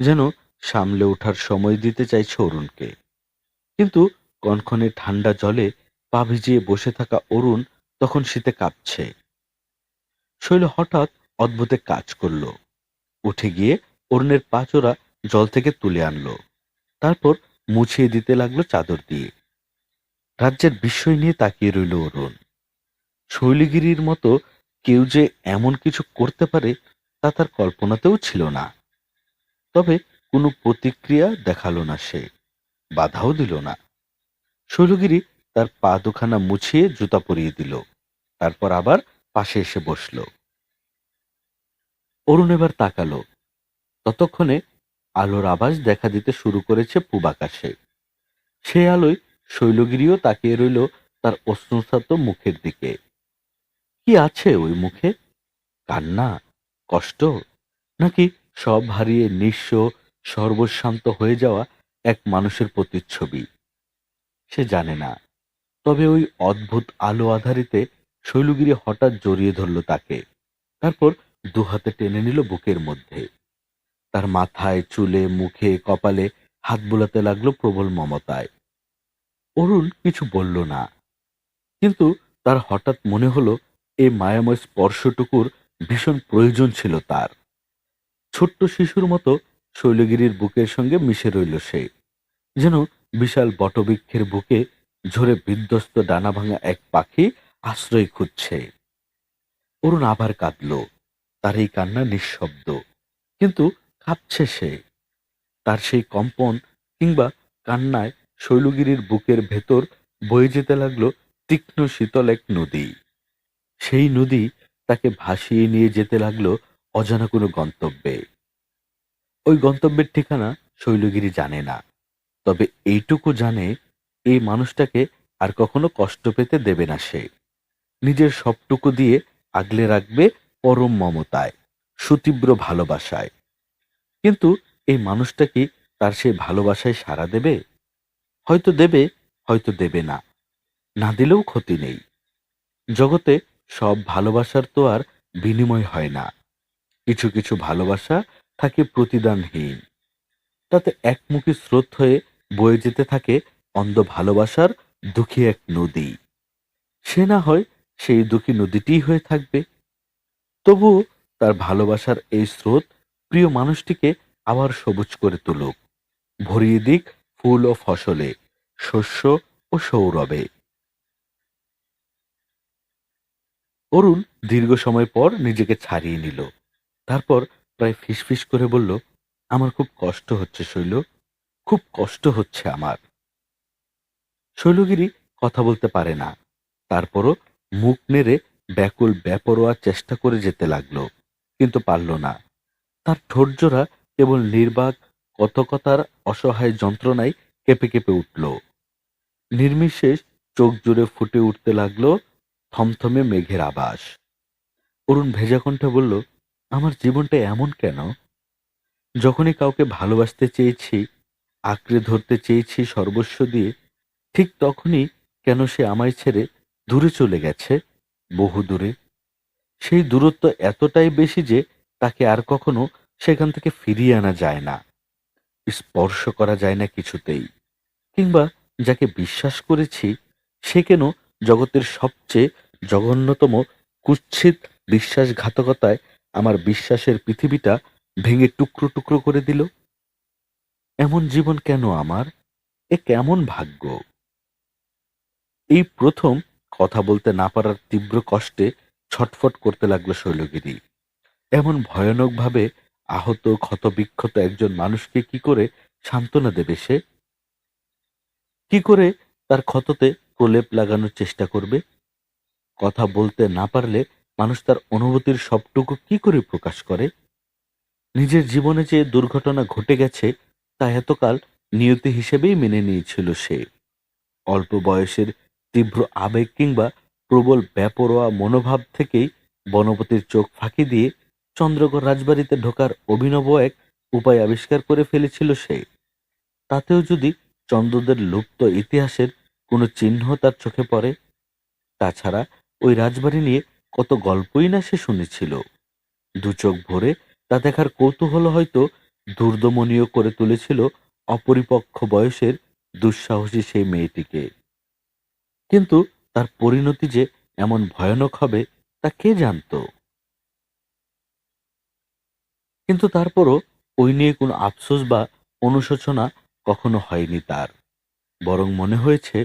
যেন সামলে ওঠার সময় দিতে চাইছে অরুণকে। কিন্তু কনকনে ঠান্ডা জলে পা ভিজিয়ে বসে থাকা অরুণ তখন শীতে কাঁপছে। শৈল হঠাৎ অদ্ভুত এক কাজ করল, উঠে গিয়ে অরুণের পা চোরা জল থেকে তুলে আনলো, তারপর মুছিয়ে দিতে লাগলো চাদর দিয়ে। রাজ্যের বিস্ময় নিয়ে তাকিয়ে রইল অরুণ। শৈলগিরির মতো কেউ যে এমন কিছু করতে পারে তা তার কল্পনাতেও ছিল না। তবে কোনো প্রতিক্রিয়া দেখালো না সে, বাধাও দিল না। শৈলগিরি তার পা দুখানা মুছিয়ে জুতা পরিয়ে দিল, তারপর আবার পাশে এসে বসল। অরুণ এবার তাকালো। ততক্ষণে আলোর আভাস দেখা দিতে শুরু করেছে পূব আকাশে। সে আলোয় শৈলগিরিও তাকিয়ে রইল তার অশ্রুসাত মুখের দিকে। কি আছে ওই মুখে? কান্না, কষ্ট, নাকি সব হারিয়ে নিঃস্ব সর্বশান্ত হয়ে যাওয়া এক মানুষের প্রতিচ্ছবি? সে জানে না। তবে ওই অদ্ভুত আলো আধারিতে শৈলগিরি হঠাৎ জড়িয়ে ধরল তাকে, তারপর দুহাতে টেনে নিল বুকের মধ্যে। তার মাথায়, চুলে, মুখে, কপালে হাত বুলাতে লাগলো প্রবল মমতায়। অরুণ কিছু বলল না, কিন্তু তার হঠাৎ মনে হলো এই মায়াময় স্পর্শটুকুর ভীষণ প্রয়োজন ছিল তার। ছোট্ট শিশুর মতো শৈলগিরির বুকের সঙ্গে মিশে রইল সে, যেন বিশাল বটবৃক্ষের বুকে ঝরে বিধ্বস্ত ডানা ভাঙা এক পাখি আশ্রয় খুঁজছে। অরুণ আবার কাঁদল। তার এই কান্না নিঃশব্দ, কিন্তু কাঁপছে সে। তার সেই কম্পন কিংবা কান্নায় শৈলগিরির বুকের ভেতর বয়ে যেতে লাগলো তীক্ষ্ণ শীতল এক নদী। সেই নদী তাকে ভাসিয়ে নিয়ে যেতে লাগলো অজানা কোনো গন্তব্যে। ওই গন্তব্যের ঠিকানা শৈলগিরি জানে না, তবে এইটুকু জানে এই মানুষটাকে আর কখনো কষ্ট পেতে দেবে না সে। নিজের সবটুকু দিয়ে আগলে রাখবে পরম মমতায়, সুতীব্র ভালোবাসায়। কিন্তু এই মানুষটা কি তার সেই ভালোবাসায় সাড়া দেবে? হয়তো দেবে, হয়তো দেবে না। না দিলেও ক্ষতি নেই। জগতে সব ভালোবাসার তো আর বিনিময় হয় না। কিছু কিছু ভালোবাসা থাকে প্রতিদানহীন। তাতে একমুখী স্রোত হয়ে বয়ে যেতে থাকে অন্ধ ভালোবাসার দুঃখী এক নদী। সে না হয় সেই দুঃখী নদীটিই হয়ে থাকবে। তবুও তার ভালোবাসার এই স্রোত প্রিয় মানুষটিকে আবার সবুজ করে তুলুক, ভরিয়ে দিক ফুল ও ফসলে, শস্য ও সৌরভে। অরুণ দীর্ঘ সময় পর নিজেকে ছাড়িয়ে নিল। তারপর প্রায় ফিসফিস করে বলল, আমার খুব কষ্ট হচ্ছে শৈল, খুব কষ্ট হচ্ছে আমার। শৈলগিরি কথা বলতে পারে না, তারপরও মুখ নেড়ে ব্যাকুল বেপরোয়া চেষ্টা করে যেতে লাগলো, কিন্তু পারল না। তার ঠোঁটজোড়া কেবল নির্বাক কতকতার অসহায় যন্ত্রণায় কেঁপে কেঁপে উঠল। নির্বিশেষ চোখ জুড়ে ফুটে উঠতে লাগলো থমথমে মেঘের আভাস। অরুণ ভেজা কণ্ঠে বলল, আমার জীবনটা এমন কেন? যখনই কাউকে ভালোবাসতে চেয়েছি, আঁকড়ে ধরতে চেয়েছি সর্বস্ব দিয়ে, ঠিক তখনই কেন সে আমায় ছেড়ে দূরে চলে গেছে, বহু দূরে। সেই দূরত্ব এতটাই বেশি যে তাকে আর কখনো সেখান থেকে ফিরিয়ে আনা যায় না, স্পর্শ করা যায় না কিছুতেই। কিংবা যাকে বিশ্বাস করেছি, সে কেন জগতের সবচেয়ে জঘন্যতম কুৎসিত বিশ্বাসঘাতকতায় আমার বিশ্বাসের পৃথিবীটা ভেঙে টুকরো টুকরো করে দিল? এমন জীবন কেন আমার? এ কেমন ভাগ্য! এই প্রথম কথা বলতে না পারার তীব্র কষ্টে ছটফট করতে লাগলো শৈলগিরি। এমন ভয়ানকভাবে আহত ক্ষতবিক্ষত একজন মানুষকে কি করে সান্ত্বনা দেবে সে? কি করে তার ক্ষততে প্রলেপ লাগানোর চেষ্টা করবে? কথা বলতে না পারলে মানুষ তার অনুভূতির সবটুকু কি করে প্রকাশ করে? নিজের জীবনে যে দুর্ঘটনা ঘটে গেছে তা এতকাল নিয়তি হিসেবেই মেনে নিয়েছিল সে। অল্প বয়সের তীব্র আবেগ কিংবা প্রবল বেপরোয়া মনোভাব থেকেই বনপতির চোখ ফাঁকি দিয়ে চন্দ্রগড় রাজবাড়িতে ঢোকার অভিনব এক উপায় আবিষ্কার করে ফেলেছিল সে। তাতেও যদি চন্দ্রদের লুপ্ত ইতিহাসের কোনো চিহ্ন তার চোখে পড়ে। তাছাড়া ওই রাজবাড়ি নিয়ে কত গল্পই না সে শুনেছিল। দু চোখ ভরে তা দেখার কৌতূহল হয়তো দুর্দমনীয় করে তুলেছিল অপরিপক্ক বয়সের দুঃসাহসী সেই মেয়েটিকে। কিন্তু তার পরিণতি যে এমন ভয়ানক হবে তা কে জানত? কিন্তু তারপরও ওই নিয়ে কোনো আফসোস বা অনুশোচনা কখনো হয়নি তার। বরং মনে হয়েছে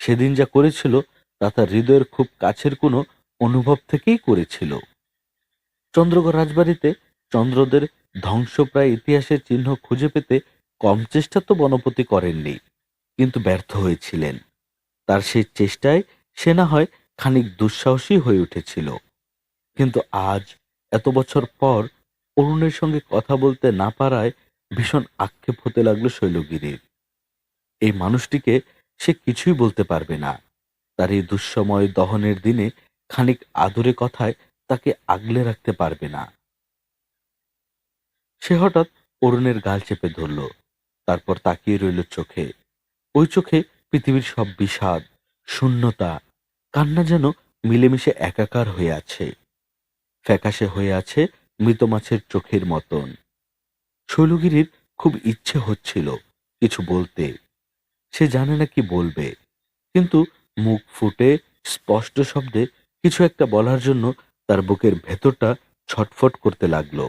সেদিন যা করেছিল তা তার হৃদয়ের খুব কাছের কোনো অনুভব থেকেই করেছিল। চন্দ্রগড় রাজবাড়িতে চন্দ্রদের ধ্বংসপ্রায় ইতিহাসের চিহ্ন খুঁজে পেতে কম চেষ্টা তো বনপতি করেননি, কিন্তু ব্যর্থ হয়েছিলেন। তার সেই চেষ্টায় সে না হয় খানিক দুঃসাহসী হয়ে উঠেছিল। কিন্তু আজ এত বছর পর অরুণের সঙ্গে কথা বলতে না পারায় ভীষণ আক্ষেপ হতে লাগলো শৈলগিরির। এই মানুষটিকে সে কিছুই বলতে পারবে না। তার এই দুঃসময় দহনের দিনে খানিক আদুরে কথায় তাকে আগলে রাখতে পারবে না। সে হঠাৎ অরুণের গাল চেপে ধরল, তারপর তাকিয়ে রইল চোখে। ওই চোখে পৃথিবীর সব বিষাদ, শূন্যতা, কান্না যেন মিলেমিশে একাকার হয়ে আছে, ফ্যাকাশে হয়ে আছে মৃত মাছের চোখের মতন। শৈলগিরির খুব ইচ্ছে হচ্ছিল কিছু বলতে, সে জানে না কি বলবে, কিন্তু মুখ ফুটে স্পষ্ট শব্দে কিছু একটা বলার জন্য তার বুকের ভেতরটা ছটফট করতে লাগলো।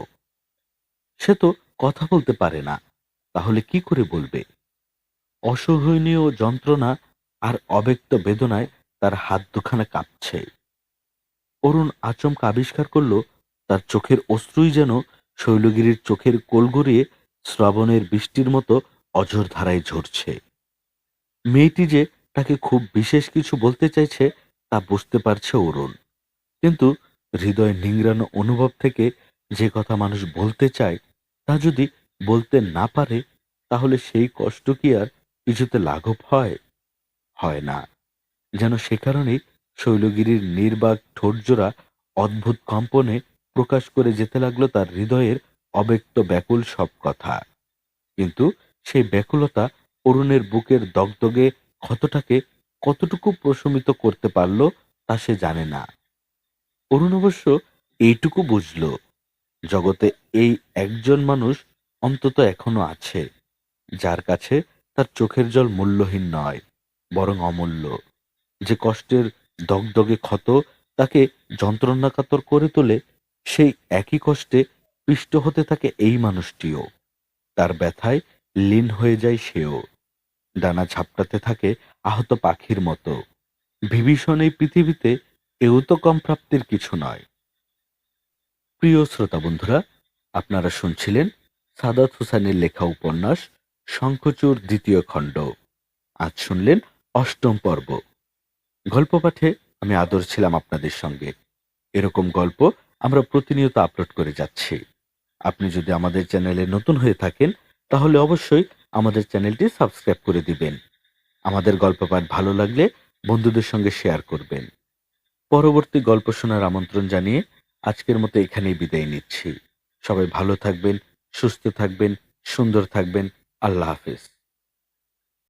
সে তো কথা বলতে পারে না, তাহলে কি করে বলবে? অসহনীয় যন্ত্রণা আর অব্যক্ত বেদনায় তার হাত দুখানা কাঁপছে। অরুণ আচমকা আবিষ্কার করল তার চোখের অশ্রুই যেন শৈলগিরির চোখের কোল গড়িয়ে শ্রাবণের বৃষ্টির মতো অঝোর ধারায় ঝরছে। মেয়েটি যে তাকে খুব বিশেষ কিছু বলতে চাইছে তা বুঝতে পারছে অরুণ, কিন্তু হৃদয় নিংড়ানো অনুভব থেকে যে কথা মানুষ বলতে চায় তা যদি বলতে না পারে, তাহলে সেই কষ্ট কি আর কিছুতে লাঘব হয়? হয় না। যেন সে কারণেই শৈলগিরির নির্বাক ঠোঁটজোড়া অদ্ভুত কম্পনে প্রকাশ করে যেতে লাগলো তার হৃদয়ের অব্যক্ত ব্যাকুল সব কথা। কিন্তু সেই ব্যাকুলতা অরুণের বুকের দগদগে ক্ষতটাকে কতটুকু প্রশমিত করতে পারল তা সে জানে না। অরুণ অবশ্য এইটুকু বুঝল, জগতে এই একজন মানুষ অন্তত এখনো আছে, যার কাছে তার চোখের জল মূল্যহীন নয়, বরং অমূল্য। যে কষ্টের দগদগে ক্ষত তাকে যন্ত্রণাকাতর করে তোলে, সেই একই কষ্টে পিষ্ট হতে থাকে এই মানুষটিও। তার ব্যথায় লীন হয়ে যায় সেও। ডানা ঝাপটাতে থাকে আহত পাখির মতো। বিভীষণ এই পৃথিবীতে এও তো কম প্রাপ্তির কিছু নয়। প্রিয় শ্রোতা বন্ধুরা, আপনারা শুনছিলেন সাদাত হোসেনের লেখা উপন্যাস শঙ্খচূড় দ্বিতীয় খণ্ড। আজ শুনলেন অষ্টম পর্ব। গল্প পাঠে আমি আদর ছিলাম আপনাদের সঙ্গে। এরকম গল্প আমরা প্রতিনিয়ত আপলোড করে যাচ্ছি। আপনি যদি আমাদের চ্যানেলে নতুন হয়ে থাকেন, তাহলে অবশ্যই আমাদের চ্যানেলটি সাবস্ক্রাইব করে দিবেন। আমাদের গল্প পাঠ ভালো লাগলে বন্ধুদের সঙ্গে শেয়ার করবেন। পরবর্তী গল্প শোনার আমন্ত্রণ জানিয়ে আজকের মতো এখানেই বিদায় নিচ্ছি। সবাই ভালো থাকবেন, সুস্থ থাকবেন, সুন্দর থাকবেন। আল্লাহ হাফেজ।